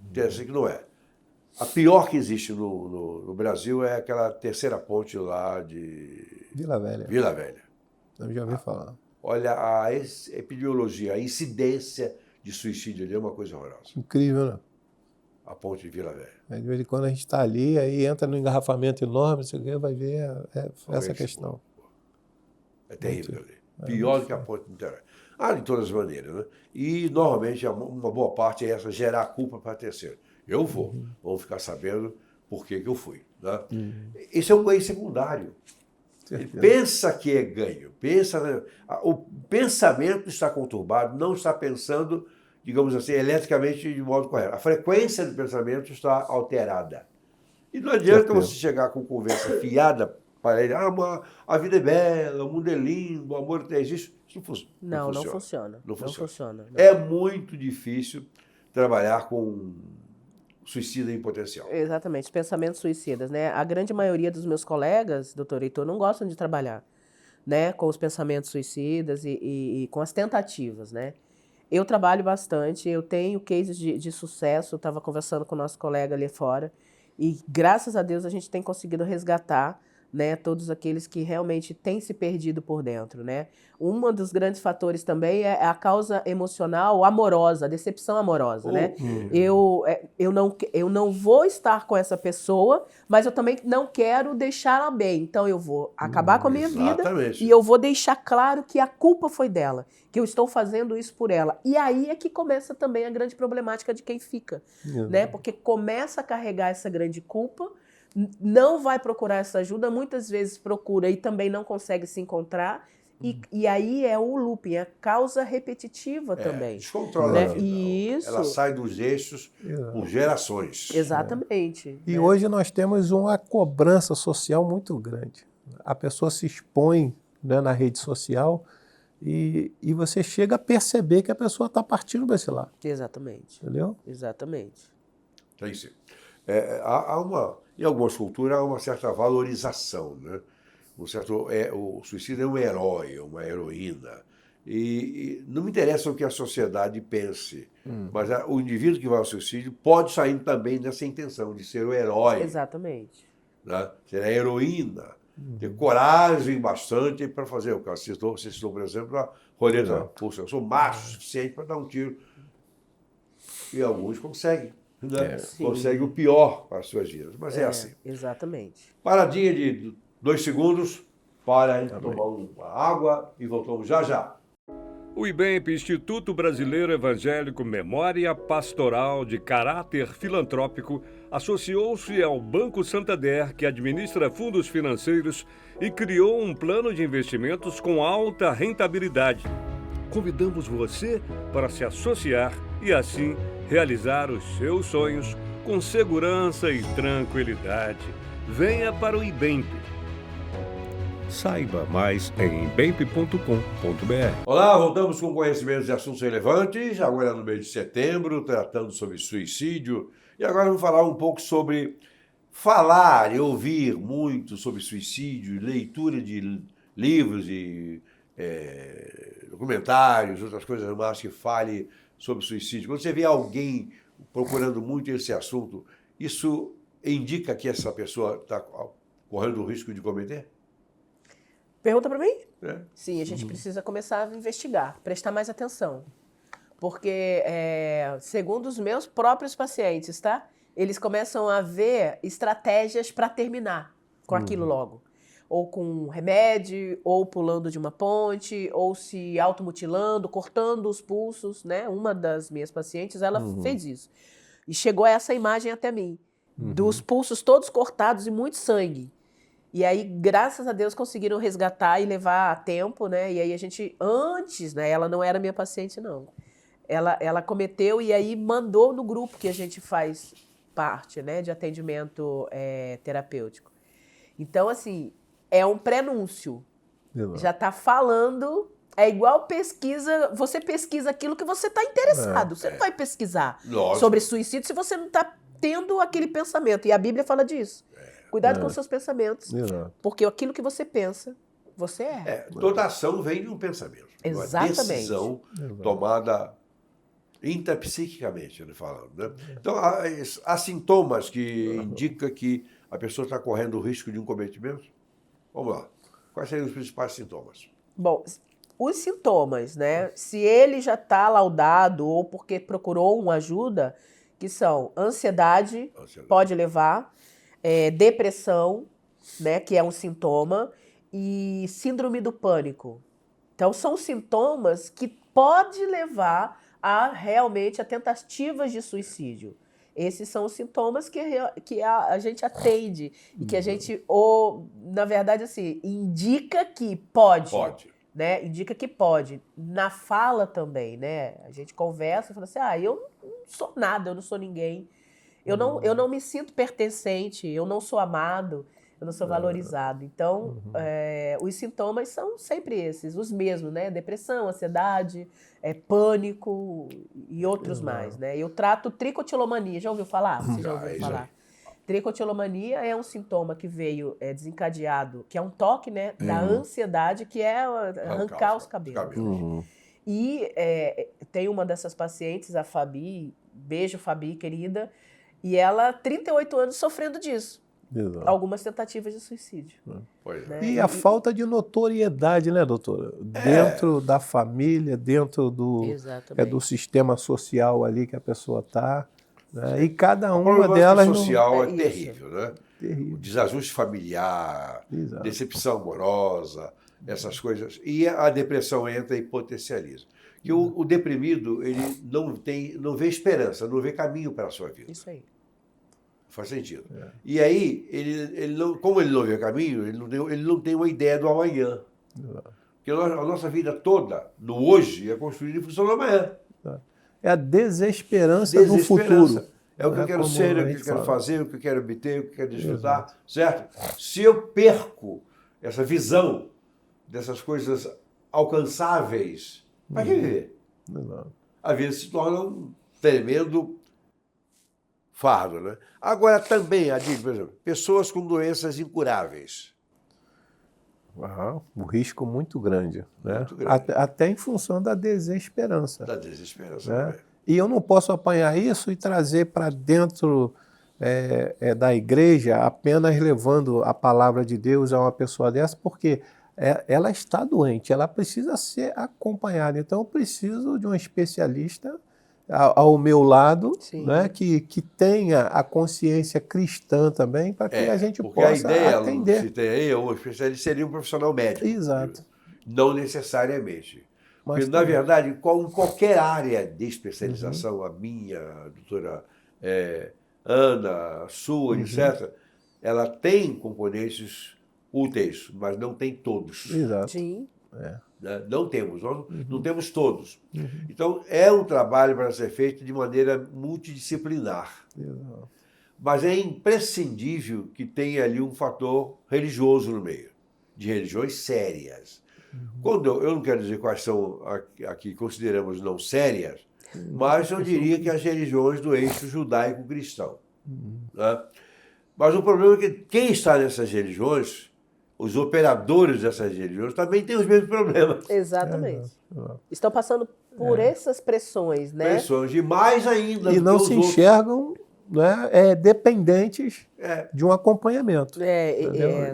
Interessante que não é. A pior que existe no Brasil é aquela terceira ponte lá de Vila Velha. Eu já ouvi falar. Olha, a epidemiologia, a incidência de suicídio ali é uma coisa horrorosa. Incrível, né? A ponte de Vila Velha. De vez em quando a gente está ali, aí entra no engarrafamento enorme, você vai ver essa questão. É terrível ali. Pior do que a ponte de Niterói. De todas as maneiras, né? E, normalmente, uma boa parte é essa, gerar culpa para terceiro. Eu vamos ficar sabendo por que eu fui. Né? Esse é um ganho secundário. Ele pensa que é ganho. O pensamento está conturbado, não está pensando, digamos assim, eletricamente de modo correto. A frequência do pensamento está alterada. E não adianta você chegar com conversa fiada para ele, a vida é bela, o mundo é lindo, o amor existe. Isso não funciona. Não funciona. Não. É muito difícil trabalhar com suicida em potencial. Exatamente, pensamentos suicidas, né? A grande maioria dos meus colegas, doutor Heitor, não gostam de trabalhar, né, com os pensamentos suicidas e com as tentativas, né? Eu trabalho bastante, eu tenho cases de sucesso, estava conversando com o nosso colega ali fora, e graças a Deus a gente tem conseguido resgatar, né, todos aqueles que realmente têm se perdido por dentro, né? Um dos grandes fatores também é a causa emocional amorosa, a decepção amorosa, né? Eu não vou estar com essa pessoa, mas eu também não quero deixá-la bem. Então eu vou acabar com a minha vida e eu vou deixar claro que a culpa foi dela, que eu estou fazendo isso por ela. E aí é que começa também a grande problemática de quem fica, né? Porque começa a carregar essa grande culpa, não vai procurar essa ajuda, muitas vezes procura e também não consegue se encontrar, e aí é o looping, a causa repetitiva também. Descontrola, né? Isso. Ela sai dos eixos por gerações. Exatamente. E hoje nós temos uma cobrança social muito grande. A pessoa se expõe, né, na rede social e você chega a perceber que a pessoa está partindo para esse lado. Exatamente. Entendeu? Exatamente. Tem sim. Em algumas culturas há uma certa valorização, né? O suicídio é um herói, uma heroína. E não me interessa o que a sociedade pense, mas o indivíduo que vai ao suicídio pode sair também dessa intenção de ser o herói. Exatamente. Né? Ser a heroína. Ter coragem bastante para fazer o que você citou, por exemplo, a roleta. Puxa, eu sou macho o suficiente para dar um tiro. E alguns conseguem. Né? Consegue o pior para as suas vidas, mas é assim. Exatamente. Paradinha de 2 segundos para a gente tomar uma água e voltamos já já. O IBEMP, Instituto Brasileiro Evangélico Memória Pastoral de Caráter Filantrópico, associou-se ao Banco Santander, que administra fundos financeiros, e criou um plano de investimentos com alta rentabilidade. Convidamos você para se associar e assim realizar os seus sonhos com segurança e tranquilidade. Venha para o IBEMP. Saiba mais em bemp.com.br. Olá, voltamos com conhecimentos de assuntos relevantes, agora no mês de setembro, tratando sobre suicídio. E agora vamos falar um pouco sobre falar e ouvir muito sobre suicídio, leitura de livros e documentários, outras coisas mais que fale sobre suicídio. Quando você vê alguém procurando muito esse assunto, isso indica que essa pessoa está correndo o risco de cometer? Pergunta para mim? É. Sim, a gente precisa começar a investigar, prestar mais atenção. Porque, segundo os meus próprios pacientes, tá? Eles começam a ver estratégias para terminar com aquilo logo. Ou com remédio, ou pulando de uma ponte, ou se automutilando, cortando os pulsos, né? Uma das minhas pacientes, ela fez isso. E chegou essa imagem até mim, dos pulsos todos cortados e muito sangue. E aí, graças a Deus, conseguiram resgatar e levar a tempo, né? E aí a gente, antes, né? Ela não era minha paciente, não. Ela cometeu e aí mandou no grupo que a gente faz parte, né? De atendimento terapêutico. Então, assim, é um prenúncio. Já está falando, é igual pesquisa, você pesquisa aquilo que você está interessado. Você não vai pesquisar sobre suicídio se você não está tendo aquele pensamento. E a Bíblia fala disso. Cuidado com os seus pensamentos, porque aquilo que você pensa, você é. Toda ação vem de um pensamento. Exatamente. Uma decisão tomada intrapsiquicamente, falando. Né? Então, há sintomas que indicam que a pessoa está correndo o risco de um cometimento? Vamos lá. Quais seriam os principais sintomas? Bom, os sintomas, né? Se ele já está laudado ou porque procurou uma ajuda, que são ansiedade. Pode levar... depressão, né, que é um sintoma, e síndrome do pânico. Então, são sintomas que podem levar a realmente a tentativas de suicídio. Esses são os sintomas que a gente atende e que a gente, na verdade, assim, indica que pode. Né? Indica que pode. Na fala também, né? A gente conversa e fala assim, eu não sou nada, eu não sou ninguém. Eu não me sinto pertencente, eu não sou amado, eu não sou valorizado. Então, os sintomas são sempre esses, os mesmos, né? Depressão, ansiedade, pânico e outros mais, né? Eu trato tricotilomania, já ouviu falar? Você já ouviu falar? Tricotilomania é um sintoma que veio desencadeado, que é um toque, né, da ansiedade, que é arrancar os cabelos. E tem uma dessas pacientes, a Fabi, beijo Fabi, querida, e ela, 38 anos, sofrendo disso. Exato. Algumas tentativas de suicídio. Né? E a falta de notoriedade, né, doutora? Dentro da família, dentro do sistema social ali que a pessoa está. Né? E cada uma delas... O social é terrível, né? Terrível. O desajuste familiar, decepção amorosa, essas coisas. E a depressão entra e potencializa. Que o deprimido, ele não vê esperança, não vê caminho para a sua vida. Isso aí. Faz sentido. E aí, ele não, como ele não vê caminho, ele não tem uma ideia do amanhã. Porque a nossa vida toda, no hoje, é construída em função do amanhã. É a desesperança do futuro. É o que eu quero ser, é o que eu quero fazer, o que eu quero obter, o que eu quero desfrutar, certo? Se eu perco essa visão dessas coisas alcançáveis, para que viver? A vida se torna um tremendo fardo, né? Agora também, Adílio, por exemplo, pessoas com doenças incuráveis. Um risco muito grande, né? Muito grande. Até em função da desesperança. Da desesperança, né? E eu não posso apanhar isso e trazer para dentro da igreja apenas levando a palavra de Deus a uma pessoa dessa, porque ela está doente, ela precisa ser acompanhada. Então, eu preciso de um especialista ao meu lado, né, que tenha a consciência cristã também, para que a gente possa atender. A ideia, se tem aí, o especialista seria um profissional médico. Exato. Não necessariamente. Porque, na verdade, em qualquer área de especialização, a minha, a doutora Ana, a sua, etc., ela tem componentes úteis, mas não tem todos. Exato. Sim. Né? Não temos, nós não temos todos. Então, é um trabalho para ser feito de maneira multidisciplinar. Mas é imprescindível que tenha ali um fator religioso no meio, de religiões sérias. Quando eu não quero dizer quais são aqui consideramos não sérias, mas eu diria que as religiões do eixo judaico-cristão. Né? Mas o problema é que quem está nessas religiões, os operadores dessas religiões, também têm os mesmos problemas. Exatamente. Estão passando por essas pressões, né? Pressões, e mais ainda. E não se enxergam, né, dependentes de um acompanhamento. Na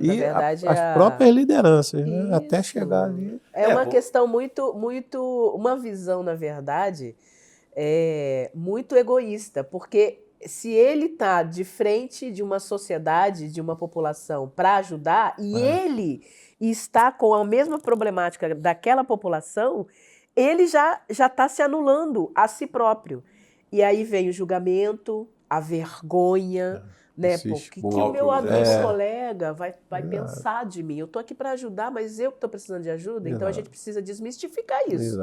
E verdade, as próprias lideranças, né, até chegar ali. É uma questão muito, uma visão, na verdade, muito egoísta, porque se ele está de frente de uma sociedade, de uma população para ajudar, e ele está com a mesma problemática daquela população, ele já está se anulando a si próprio. E aí vem o julgamento, a vergonha, né? Porque que o meu amigo, colega vai pensar de mim. Eu estou aqui para ajudar, mas eu que estou precisando de ajuda. Então a gente precisa desmistificar isso.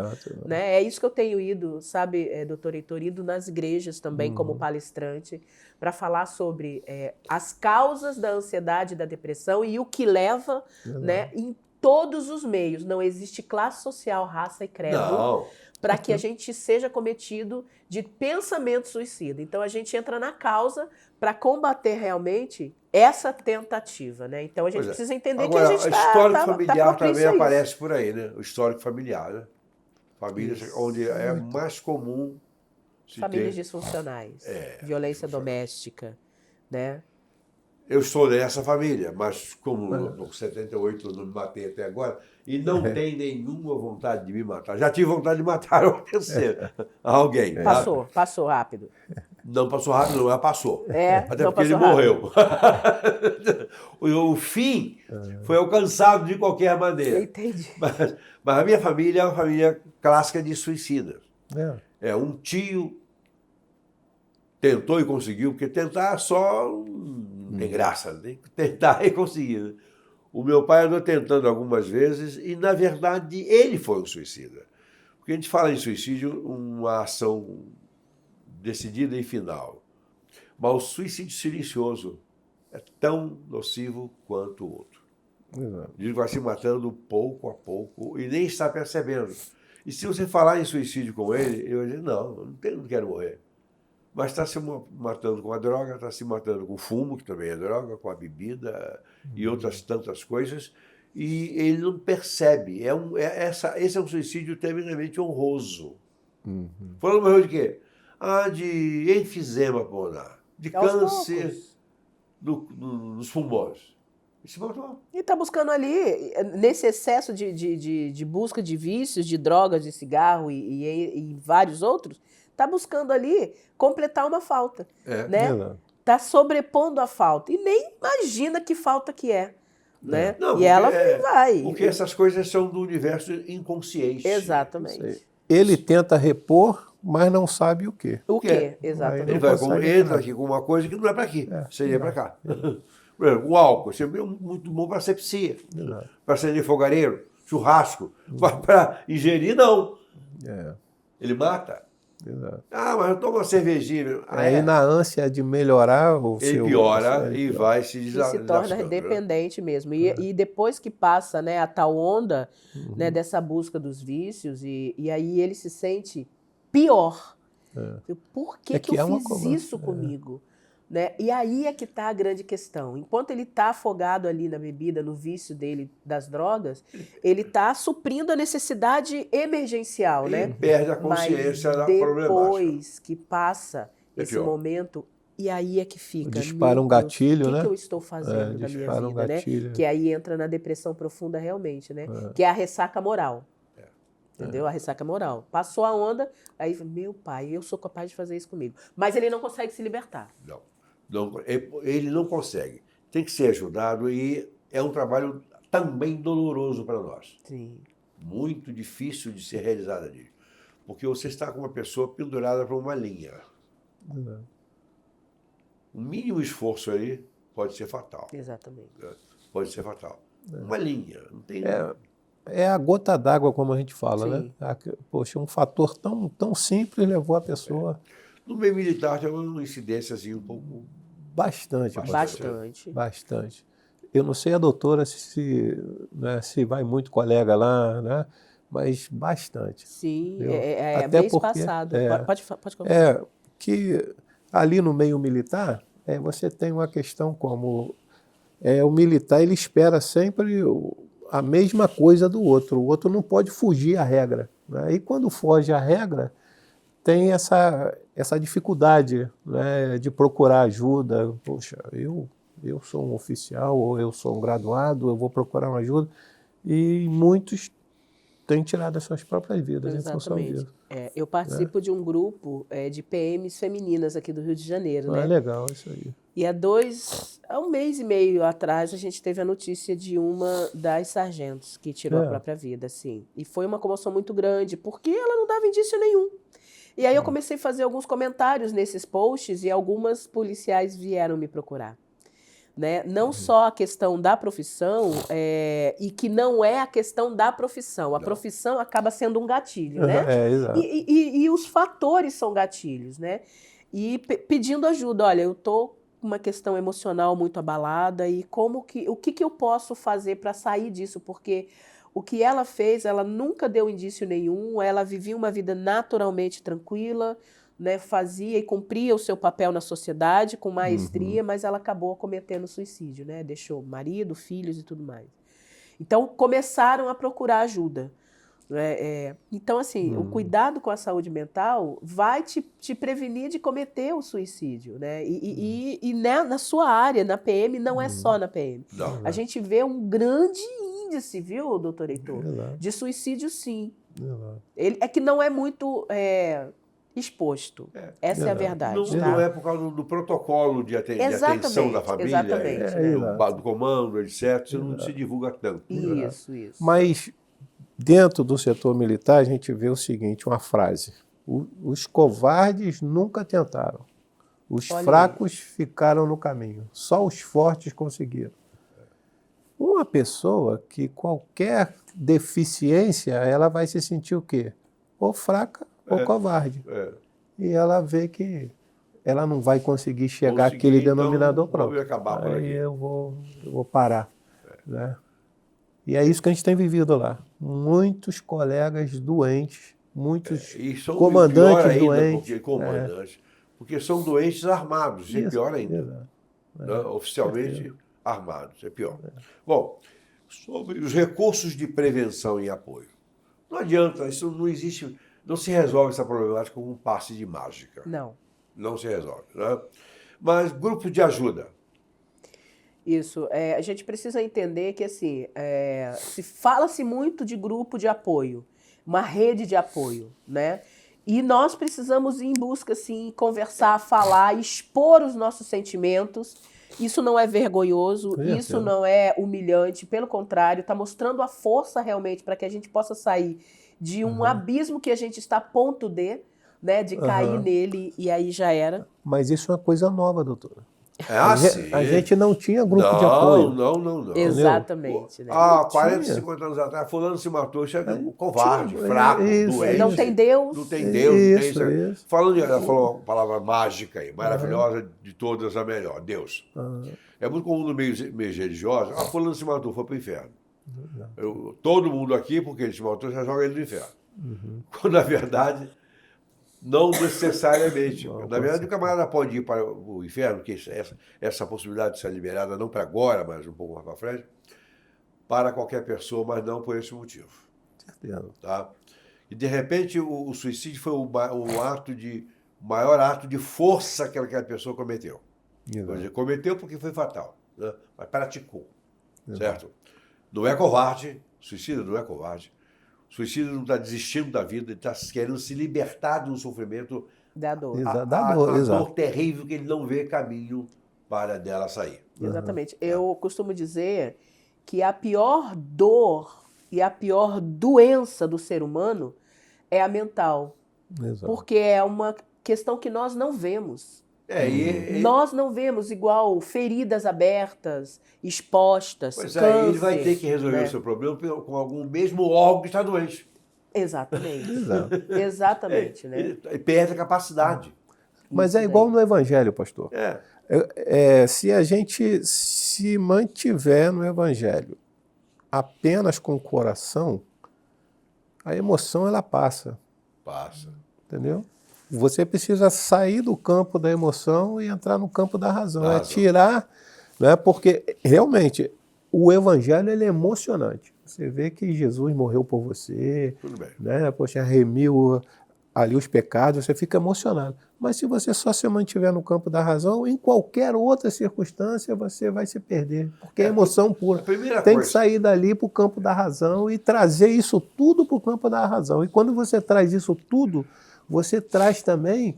Né? É isso que eu tenho ido, sabe, doutor Heitor, ido nas igrejas também como palestrante, para falar sobre as causas da ansiedade e da depressão e o que leva, né, em todos os meios. Não existe classe social, raça e credo para que a gente seja cometido de pensamento suicida. Então a gente entra na causa para combater realmente essa tentativa, né? Então a gente precisa entender que a gente está... O histórico familiar também aparece por aí, né? O histórico familiar, né? Famílias onde é mais comum... Famílias disfuncionais, violência doméstica, né? Eu estou nessa família, mas como com 78 não me matei até agora, e não tem nenhuma vontade de me matar. Já tive vontade de matar uma terceira, alguém. Passou rápido. Não passou rápido, mas passou. Até não porque ele morreu. O fim foi alcançado de qualquer maneira. Entendi. Mas a minha família é uma família clássica de suicidas. Um tio tentou e conseguiu, porque tentar só não tem graça, tem que tentar e conseguir. Né? O meu pai andou tentando algumas vezes e, na verdade, ele foi um suicida. Porque a gente fala em suicídio, uma ação decidida e final. Mas o suicídio silencioso é tão nocivo quanto o outro. Ele vai se matando pouco a pouco e nem está percebendo. E se você falar em suicídio com ele, ele vai dizer, não quero morrer. Mas está se matando com a droga, está se matando com o fumo, que também é droga, com a bebida e outras tantas coisas, e ele não percebe. Esse é um suicídio terminantemente honroso. Falando morreu de quê? De enfisema pulmonar, de câncer dos pulmões. E se matou. E está buscando ali, nesse excesso de busca de vícios, de drogas, de cigarro e vários outros, está buscando ali completar uma falta, né? Está sobrepondo a falta e nem imagina que falta que é, né? Não, e ela vai. Porque essas coisas são do universo inconsciente. Exatamente. Ele tenta repor, mas não sabe o quê. O quê? Exatamente. Ele entra aqui com uma coisa que não é para aqui, seria para cá. Por exemplo, o álcool é muito bom para sepsia, para acender fogareiro, churrasco, para ingerir, não. Ele mata. Mas eu tomo uma cervejinha. Aí na ânsia de melhorar ele piora e vai se se torna dependente mesmo. E depois que passa, né, a tal onda, né, dessa busca dos vícios, e aí ele se sente pior. Por que eu fiz isso comigo? Né? E aí é que está a grande questão. Enquanto ele está afogado ali na bebida, no vício dele das drogas, ele está suprindo a necessidade emergencial, né? Ele perde a consciência da problemática. Depois que passa esse momento, e aí é que fica. Dispara um gatilho, né? O que eu estou fazendo da minha vida, né? Que aí entra na depressão profunda realmente, né? Que é a ressaca moral. Entendeu? A ressaca moral. Passou a onda, aí, meu pai, eu sou capaz de fazer isso comigo. Mas ele não consegue se libertar. Ele não consegue. Tem que ser ajudado e é um trabalho também doloroso para nós. Sim. Muito difícil de ser realizado ali. Porque você está com uma pessoa pendurada para uma linha. Um mínimo esforço ali pode ser fatal. Exatamente. Pode ser fatal. Uma linha. Não tem... É a gota d'água, como a gente fala, né? Poxa, um fator tão simples levou a pessoa... No meio militar tem uma incidência assim um pouco... Bastante. Eu não sei a doutora né, se vai muito colega lá, né? Mas bastante. Sim, Entendeu? até mês passado. Pode comentar. Que ali no meio militar, você tem uma questão como o militar ele espera sempre a mesma coisa do outro. O outro não pode fugir à regra, né? E quando foge à regra, tem essa dificuldade, né, de procurar ajuda. Poxa, eu sou um oficial ou eu sou um graduado, eu vou procurar uma ajuda. E muitos têm tirado as suas próprias vidas em função disso. Eu participo de um grupo de PMs femininas aqui do Rio de Janeiro, né? É legal isso aí. E há um mês e meio atrás, a gente teve a notícia de uma das sargentos que tirou a própria vida, assim. E foi uma comoção muito grande, porque ela não dava indício nenhum. E aí eu comecei a fazer alguns comentários nesses posts e algumas policiais vieram me procurar. Né? Não só a questão da profissão, e que não é a questão da profissão. A profissão acaba sendo um gatilho, né? Exato. E os fatores são gatilhos, né? E pedindo ajuda. Olha, eu estou com uma questão emocional muito abalada e o que eu posso fazer para sair disso? Porque o que ela fez, ela nunca deu indício nenhum, ela vivia uma vida naturalmente tranquila, né, fazia e cumpria o seu papel na sociedade com maestria, mas ela acabou cometendo suicídio, né? Deixou marido, filhos e tudo mais. Então, começaram a procurar ajuda. Então, assim, o cuidado com a saúde mental vai te prevenir de cometer o suicídio, né? E na sua área, na PM, não é só na PM. Não. A gente vê um grande índice, viu, doutor Heitor? Exato. De suicídio, sim. Exato. É que não é muito exposto. Essa é a verdade. Não é por causa do protocolo de atenção da família, do comando, etc. Isso não se divulga tanto. Isso. Mas dentro do setor militar a gente vê o seguinte, uma frase: os covardes nunca tentaram, os fracos ficaram no caminho, só os fortes conseguiram. Uma pessoa que qualquer deficiência, ela vai se sentir o quê? Ou fraca ou covarde. E ela vê que ela não vai conseguir chegar àquele denominador próprio. Acabar por aí aqui. eu vou parar. Né? E é isso que a gente tem vivido lá. Muitos colegas doentes, muitos comandantes doentes. Porque são doentes armados, é pior ainda. Exato. Oficialmente armados, é pior. Bom, sobre os recursos de prevenção e apoio. Não adianta, isso não existe, não se resolve essa problemática com um passe de mágica. Não se resolve. Né? Mas grupos de ajuda. Isso. A gente precisa entender que, assim, fala-se muito de grupo de apoio, uma rede de apoio, né? E nós precisamos ir em busca, sim, conversar, falar, expor os nossos sentimentos. Isso não é vergonhoso, isso não é humilhante, pelo contrário, está mostrando a força realmente para que a gente possa sair de um abismo que a gente está a ponto de cair nele e aí já era. Mas isso é uma coisa nova, doutora. Sim. A gente não tinha grupo de apoio. Não. Exatamente. Né? Há 40, 50 anos atrás, fulano se matou, chega covarde, fraco, doente. Não tem Deus. Não tem Deus. Isso. Ela falou uma palavra mágica aí, maravilhosa, de todas a melhor, Deus. É muito comum no meio religioso, fulano se matou, foi para o inferno. Todo mundo aqui, porque ele se matou, já joga ele no inferno. Quando, na verdade, não necessariamente. Na verdade, o camarada pode ir para o inferno, que essa possibilidade de ser liberada, não para agora, mas um pouco mais para frente, para qualquer pessoa, mas não por esse motivo. Tá? E, de repente, o suicídio foi o maior ato de força que aquela pessoa cometeu. Cometeu porque foi fatal, né? Mas praticou. Certo? Não é covarde, suicida não é covarde. O suicida não está desistindo da vida, ele está querendo se libertar de um sofrimento, da dor. A dor terrível que ele não vê caminho para dela sair. Exatamente. Eu costumo dizer que a pior dor e a pior doença do ser humano é a mental. Porque é uma questão que nós não vemos. Nós não vemos igual feridas abertas, expostas, câncer. Ele vai ter que resolver o seu problema com algum mesmo órgão que está doente. Exatamente. Exatamente. Ele perde a capacidade. Mas é igual no Evangelho, pastor. Se a gente se mantiver no Evangelho apenas com o coração, a emoção ela passa, Passa. entendeu? Você precisa sair do campo da emoção e entrar no campo da razão. Da É razão. tirar, né? Porque realmente o Evangelho ele é emocionante. Você vê que Jesus morreu por você, Tudo bem. né? Poxa, remiu ali os pecados, você fica emocionado. Mas se você só se mantiver no campo da razão, em qualquer outra circunstância você vai se perder, porque é emoção pura. A primeira Tem coisa. que sair dali para o campo da razão e trazer isso tudo para o campo da razão. E quando você traz isso tudo, você traz também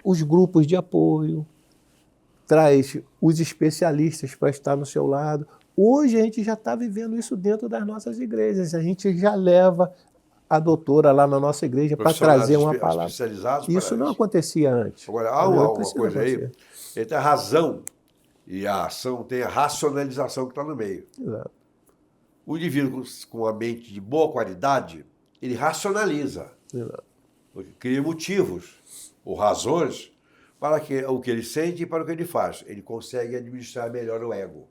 os grupos de apoio, traz os especialistas para estar no seu lado. Hoje a gente já está vivendo isso dentro das nossas igrejas. A gente já leva a doutora lá na nossa igreja para trazer uma palavra. Especializados Isso para não acontecia antes. Agora, há Entendeu? uma Precisa coisa aí, acontecer. entre a razão e a ação, tem a racionalização que está no meio. Exato. O indivíduo com a mente de boa qualidade, ele racionaliza, Exato. cria motivos ou razões para o que ele sente e para o que ele faz. Ele consegue administrar melhor o ego.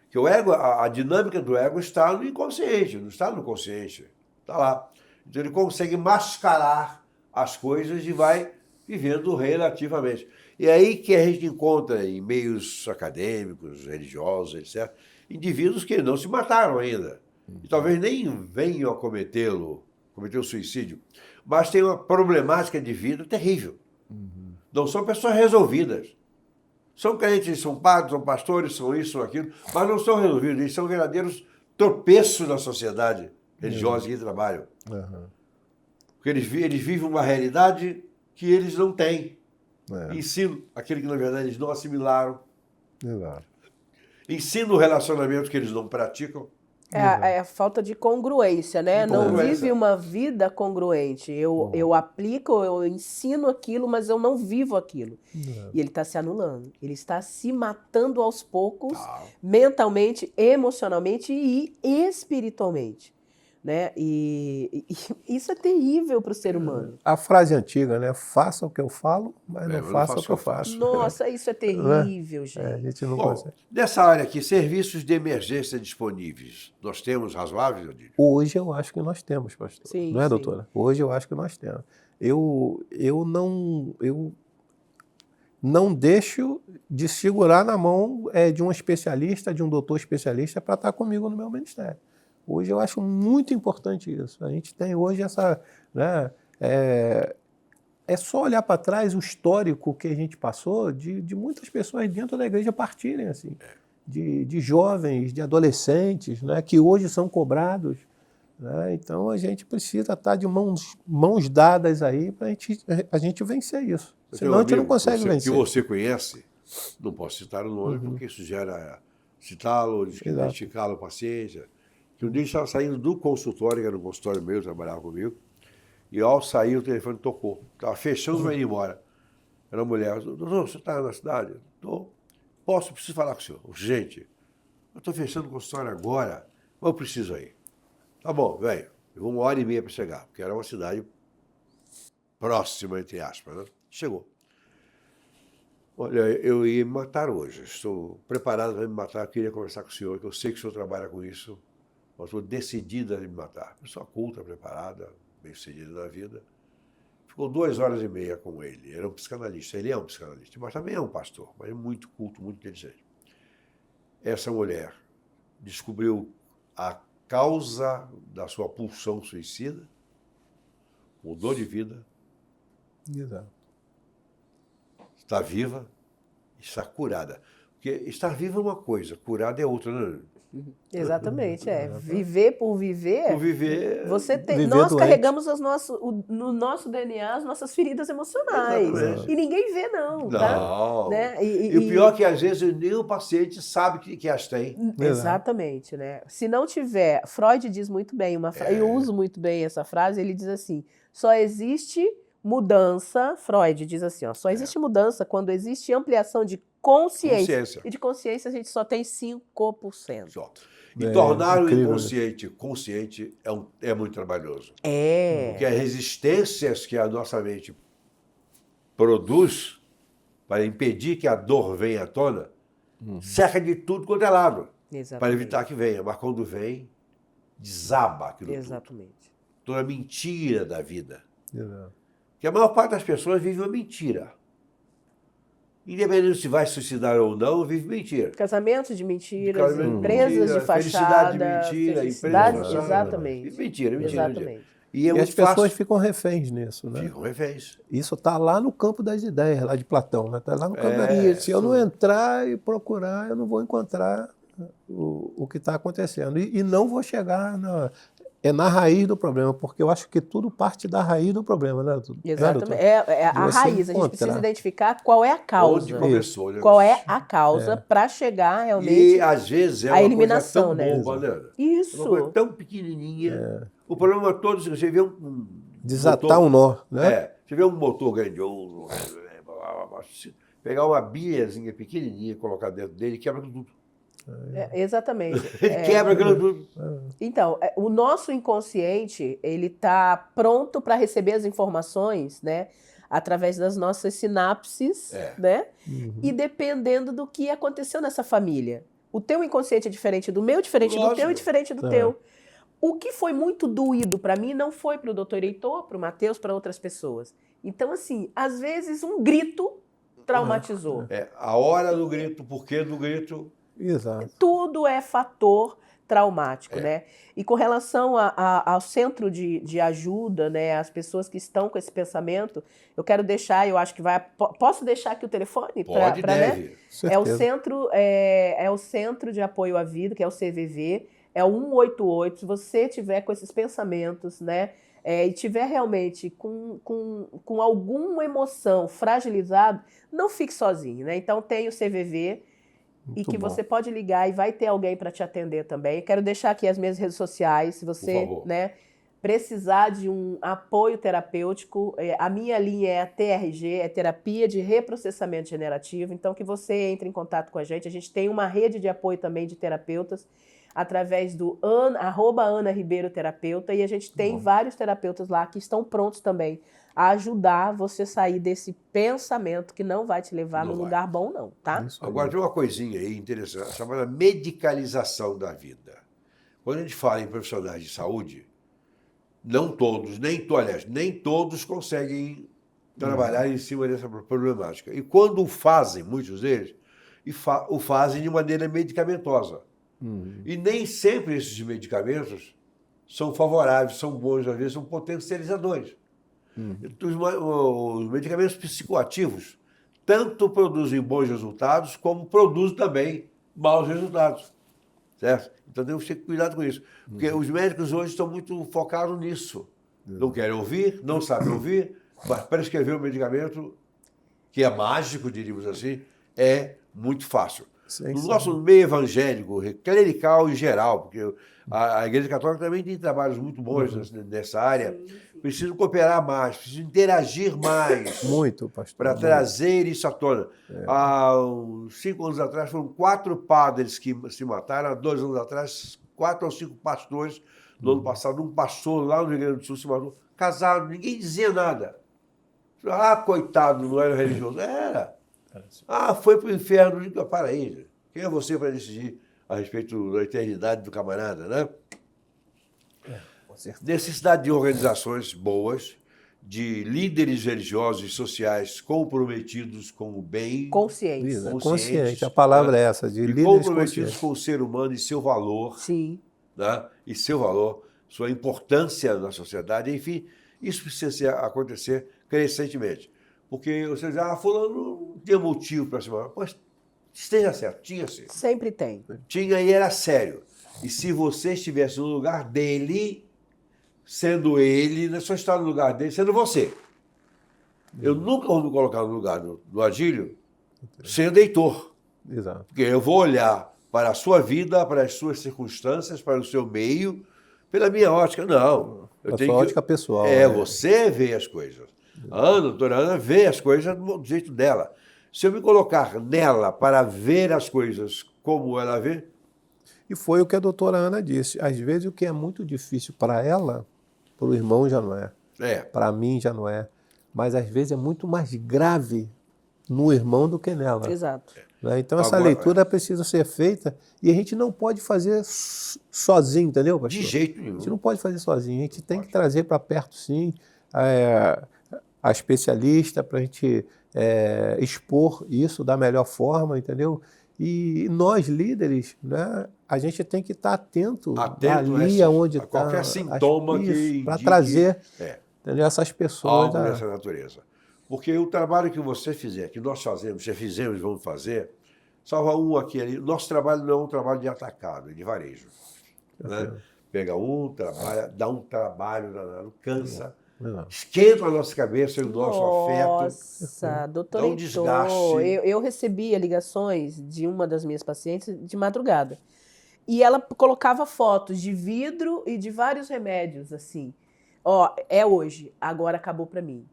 Porque o ego, a dinâmica do ego está no inconsciente, não está no consciente. Está lá. Então ele consegue mascarar as coisas e vai vivendo relativamente. E é aí que a gente encontra em meios acadêmicos, religiosos, etc., indivíduos que não se mataram ainda. E talvez nem venham a cometer o suicídio, mas têm uma problemática de vida terrível. Não são pessoas resolvidas. São crentes, são padres, são pastores, são isso, são aquilo, mas não são resolvidos. Eles são verdadeiros tropeços na sociedade religiosa que trabalham. Uhum. Porque eles vivem uma realidade que eles não têm. É. Ensinam aquilo que, na verdade, eles não assimilaram. Exato. Ensinam relacionamentos que eles não praticam. É a falta de congruência, né? De Não congruência. vive uma vida congruente. Eu aplico, eu ensino aquilo, mas eu não vivo aquilo. E ele está se anulando. Ele está se matando aos poucos, mentalmente, emocionalmente e espiritualmente. Né? E isso é terrível para o ser humano. A frase antiga, né? Faça o que eu falo, mas não eu não faça faço o que eu faço. Nossa, isso é terrível, gente. A gente não Bom, consegue. nessa área aqui, serviços de emergência disponíveis, nós temos razoáveis, Odílio? Hoje eu acho que nós temos, pastor. Sim, não é, sim. doutora? Hoje eu acho que nós temos. Eu não deixo de segurar na mão de um especialista, de um doutor especialista, para estar comigo no meu ministério. Hoje eu acho muito importante isso. A gente tem hoje essa... Né, é só olhar para trás o histórico que a gente passou de muitas pessoas dentro da igreja partirem, assim, de jovens, de adolescentes, né, que hoje são cobrados. Né? Então a gente precisa estar de mãos dadas aí para a gente vencer isso. Senão a gente não consegue vencer. Que você conhece, não posso citar o nome, porque isso gera citá-lo, identificá-lo, a paciência. Que um dia ele estava saindo do consultório, que era um consultório meu, trabalhava comigo, e ao sair o telefone tocou. Estava fechando para ir embora. Era uma mulher. Doutor, você está na cidade? Estou. Preciso falar com o senhor. Urgente. Eu estou fechando o consultório agora, mas eu preciso ir. Tá bom, velho. Eu vou 1h30 para chegar, porque era uma cidade próxima, entre aspas, né? Chegou. Olha, eu ia me matar hoje. Estou preparado para me matar. Eu queria conversar com o senhor, que eu sei que o senhor trabalha com isso. Mas estou decidida a me matar. Pessoa culta, preparada, bem-sucedida na vida. Ficou 2h30 com ele. Era um psicanalista. Ele é um psicanalista, mas também é um pastor. Mas é muito culto, muito inteligente. Essa mulher descobriu a causa da sua pulsão suicida, mudou de vida, Exato. está viva, está curada. Porque estar viva é uma coisa, curada é outra, né? Exatamente, Viver por viver. Por viver. Nós doente. carregamos no nosso DNA as nossas feridas emocionais. Exatamente. E ninguém vê, não. Não. Tá? Né? E o pior é que às vezes nem o paciente sabe que as tem. Exatamente, né? Se não tiver, Freud diz muito bem, eu uso muito bem essa frase, ele diz assim, só existe mudança, Freud diz assim, só existe mudança quando existe ampliação de consciência. E de consciência a gente só tem 5%. Só. E tornar o incrível, inconsciente consciente é muito trabalhoso. É. Porque as resistências que a nossa mente produz para impedir que a dor venha à tona, cerca de tudo quanto é lado, para Exatamente. evitar que venha. Mas quando vem, desaba aquilo tudo. Exatamente. Toda a mentira da vida. Exato. Porque a maior parte das pessoas vive uma mentira. Independente se vai se suicidar ou não, vive mentira. Casamentos de mentiras, Casamento de empresas mentira, de felicidade de fachada, mentira, felicidade, empresa de fachada. exatamente. Mentira, mentira, mentira. Exatamente. E é E muito as pessoas fácil. ficam reféns nisso, né? Ficam reféns. Isso está lá no campo das ideias, lá de Platão, né? Está lá no campo É, Se eu não entrar e procurar, eu não vou encontrar o que está acontecendo. E não vou chegar na raiz do problema, porque eu acho que tudo parte da raiz do problema, né? Exatamente. doutor? É a Você raiz. A gente encontrar. precisa identificar qual é a causa. Onde começou, né? Qual é a causa para chegar realmente E às vezes é à uma eliminação, coisa né? tão boba, né? Ana? Isso. Uma coisa tão pequenininha. O problema todo, se você vê um Desatar motor, um nó, né? você vê um motor grandioso, pegar uma bilhazinha pequenininha, colocar dentro dele, quebra tudo. Exatamente. Ele quebra aquilo tudo. Então, o nosso inconsciente, ele está pronto para receber as informações, né? Através das nossas sinapses, né? E dependendo do que aconteceu nessa família. O teu inconsciente é diferente do meu, diferente do teu e diferente do teu. O que foi muito doído para mim não foi para o doutor Heitor, para o Matheus, para outras pessoas. Então, assim, às vezes um grito traumatizou. A hora do grito, o porquê do grito. Exato. Tudo é fator traumático, né? E com relação ao centro de ajuda, né, as pessoas que estão com esse pensamento, eu quero deixar, eu acho que posso deixar aqui o telefone? Pode, deve. É o Centro de Apoio à Vida, que é o CVV, é o 188. Se você tiver com esses pensamentos, né, e tiver realmente com alguma emoção fragilizado, não fique sozinho, né? Então tem o CVV, e que você pode ligar e vai ter alguém para te atender também. Quero deixar aqui as minhas redes sociais, se você, né, precisar de um apoio terapêutico, a minha linha é a TRG, é Terapia de Reprocessamento Generativo, então que você entre em contato com a gente tem uma rede de apoio também de terapeutas, através do @Ana Ribeiro Terapeuta, e a gente tem vários terapeutas lá que estão prontos também a ajudar você a sair desse pensamento que não vai te levar num lugar bom, não, tá? Agora, tem uma coisinha aí interessante, chamada medicalização da vida. Quando a gente fala em profissionais de saúde, não todos, nem todos conseguem trabalhar em cima dessa problemática. E quando o fazem, muitos deles, o fazem de maneira medicamentosa. E nem sempre esses medicamentos são favoráveis, são bons, às vezes são potencializadores. Os medicamentos psicoativos tanto produzem bons resultados, como produzem também maus resultados. Certo? Então temos que ter cuidado com isso. Porque os médicos hoje estão muito focados nisso. Não querem ouvir, não sabem ouvir, mas para escrever um medicamento, que é mágico, diríamos assim, é muito fácil. No nosso meio evangélico, clerical em geral, porque a Igreja Católica também tem trabalhos muito bons nessa área, precisa cooperar mais, precisa interagir mais. Muito, pastor. Para trazer isso à tona. Há uns 5 anos atrás, foram 4 padres que se mataram. Há 2 anos atrás, 4 ou 5 pastores. No ano passado, um pastor lá no Rio Grande do Sul se matou. Casado, ninguém dizia nada. Coitado, não era religioso. Era. Foi para o inferno. Para aí, quem é você para decidir a respeito da eternidade do camarada, né? Necessidade de organizações boas, de líderes religiosos e sociais comprometidos com o bem. Consciente, a palavra é essa, de líderes comprometidos com o ser humano e seu valor. Sim. Né? E seu valor, sua importância na sociedade, enfim, isso precisa acontecer crescentemente. Porque você diz, fulano não tinha motivo para se matar. Pois esteja certo, tinha sim. Sempre tem. Tinha e era sério. E se você estivesse no lugar dele, sendo ele, não é só estar no lugar dele, sendo você. Eu nunca vou me colocar no lugar do Adílio sendo Heitor. Exato. Porque eu vou olhar para a sua vida, para as suas circunstâncias, para o seu meio, pela minha ótica. Não. A sua ótica pessoal. Você vê as coisas. A doutora Ana vê as coisas do jeito dela. Se eu me colocar nela para ver as coisas como ela vê... E foi o que a doutora Ana disse. Às vezes o que é muito difícil para ela, para o irmão já não é. Para mim já não é. Mas às vezes é muito mais grave no irmão do que nela. Exato. Né? Então essa Agora, leitura precisa ser feita e a gente não pode fazer sozinho, entendeu, pastor? De jeito A nenhum. gente não pode fazer sozinho, a gente tem que trazer para perto, sim, a especialista para a gente expor isso da melhor forma, entendeu? E nós, líderes, né, a gente tem que estar atento ali onde a está. qualquer sintoma que para indique trazer entendeu, essas pessoas. algo dessa natureza. Porque o trabalho que você fizer, que nós fazemos, já fizemos e vamos fazer, salva um aqui ali. Nosso trabalho não é um trabalho de atacado, é de varejo. Né? Pega um, trabalha, dá um trabalho danado, cansa, esquenta a nossa cabeça e o nosso afeto. Nossa, doutor Dá um Heitor, desgaste. eu recebia ligações de uma das minhas pacientes de madrugada. E ela colocava fotos de vidro e de vários remédios, assim. Ó, é hoje, agora acabou para mim.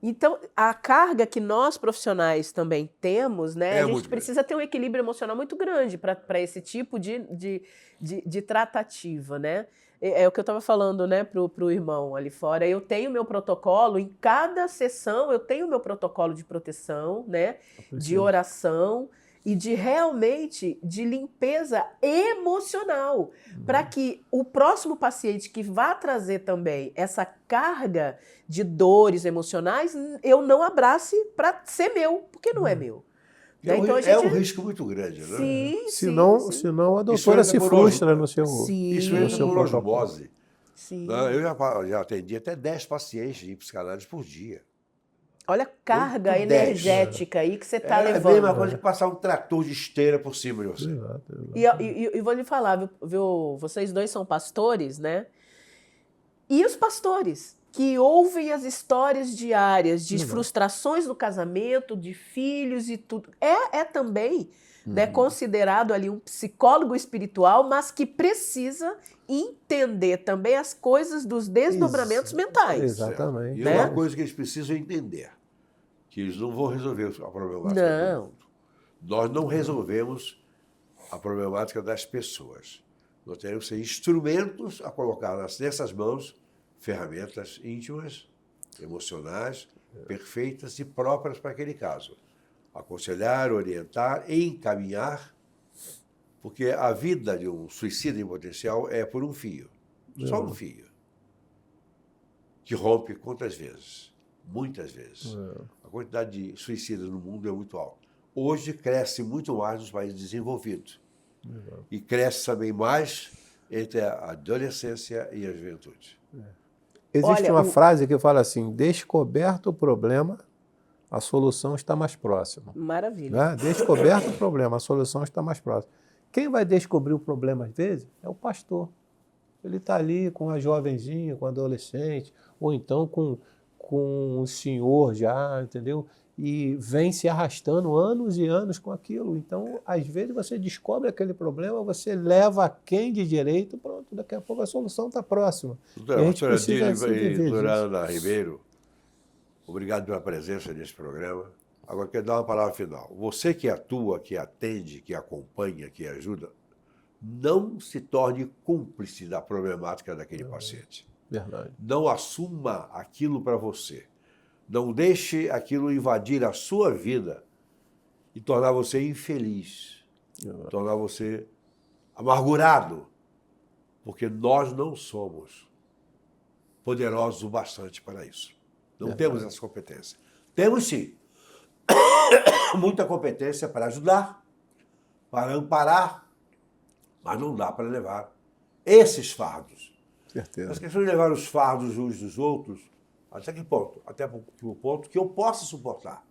Então, a carga que nós profissionais também temos, né? A gente precisa ter um equilíbrio emocional muito grande para esse tipo de tratativa, né? É o que eu estava falando, né, pro irmão ali fora. Eu tenho meu protocolo, em cada sessão eu tenho meu protocolo de proteção, né? De oração e realmente de limpeza emocional, para que o próximo paciente que vá trazer também essa carga de dores emocionais, eu não abrace para ser meu, porque não é meu. Né? Então, é um risco muito grande, né? Sim, senão a doutora se frustra no seu Isso entra por osmose. Sim. Eu já atendi até 10 pacientes de psicanálise por dia. Olha a carga energética aí que você está levando. É a mesma coisa que passar um trator de esteira por cima de você. E vou lhe falar, viu, vocês dois são pastores, né? E os pastores que ouvem as histórias diárias de frustrações no casamento, de filhos e tudo, é também né, considerado ali um psicólogo espiritual, mas que precisa entender também as coisas dos desdobramentos mentais. Exatamente. E é uma coisa que eles precisam entender, que eles não vão resolver a problemática do mundo. Nós não resolvemos a problemática das pessoas. Nós temos que ser instrumentos a colocar nessas mãos ferramentas íntimas, emocionais, perfeitas e próprias para aquele caso. Aconselhar, orientar, encaminhar, porque a vida de um suicida em potencial é por um fio, só um fio, que rompe quantas vezes? Muitas vezes. A quantidade de suicidas no mundo é muito alta. Hoje cresce muito mais nos países desenvolvidos. E cresce também mais entre a adolescência e a juventude. Existe uma frase que fala assim: descoberto o problema, a solução está mais próxima. Maravilha. Né? Descoberto o problema, a solução está mais próxima. Quem vai descobrir o problema, às vezes, é o pastor. Ele está ali com a jovenzinha, com a adolescente, ou então com o senhor já, entendeu? E vem se arrastando anos e anos com aquilo. Então, às vezes, você descobre aquele problema, você leva a quem de direito, pronto, daqui a pouco a solução está próxima. Doutora Ana Ribeiro, obrigado pela presença nesse programa. Agora, quero dar uma palavra final. Você que atua, que atende, que acompanha, que ajuda, não se torne cúmplice da problemática daquele paciente. Verdade. Não assuma aquilo para você. Não deixe aquilo invadir a sua vida e tornar você infeliz, tornar você amargurado, porque nós não somos poderosos o bastante para isso. Não temos essa competência. Temos sim muita competência para ajudar, para amparar, mas não dá para levar esses fardos. Certeza. As questões de levar os fardos uns dos outros, até que ponto? Até o ponto que eu possa suportar.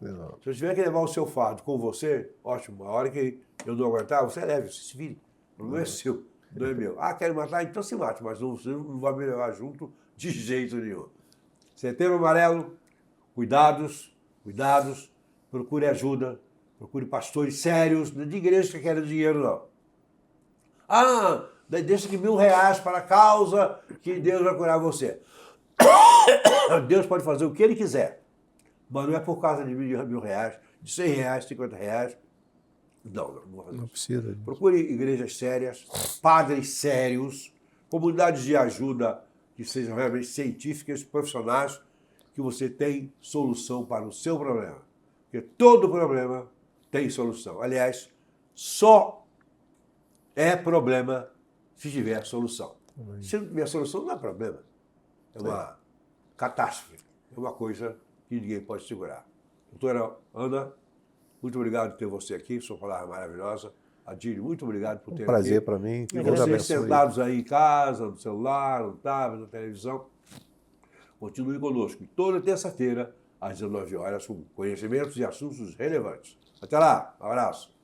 Exato. Se eu tiver que levar o seu fardo com você, ótimo. A hora que eu não aguentar, você leve, você se vire. Não é seu, não é meu. Ah, quer matar? Então se mate, mas você não vai me levar junto de jeito nenhum. Setembro Amarelo, cuidados, procure ajuda, procure pastores sérios, de igrejas que querem dinheiro, não. Ah, deixa aqui R$1.000 para a causa que Deus vai curar você. Deus pode fazer o que Ele quiser, mas não é por causa de R$1.000, de R$100, R$50. Não vou fazer Não isso. precisa. Procure igrejas sérias, padres sérios, comunidades de ajuda que sejam realmente científicas, profissionais, que você tem solução para o seu problema. Porque todo problema tem solução. Aliás, só é problema se tiver solução. Se não tiver solução, não é problema. É uma catástrofe. É uma coisa que ninguém pode segurar. Doutora Ana, muito obrigado por ter você aqui. Sua palavra maravilhosa. Adílio, muito obrigado por ter aqui. Prazer para mim. E vocês sentados aí em casa, no celular, no tablet, na televisão, continue conosco. Toda terça-feira, às 19 horas, com conhecimentos e assuntos relevantes. Até lá, um abraço.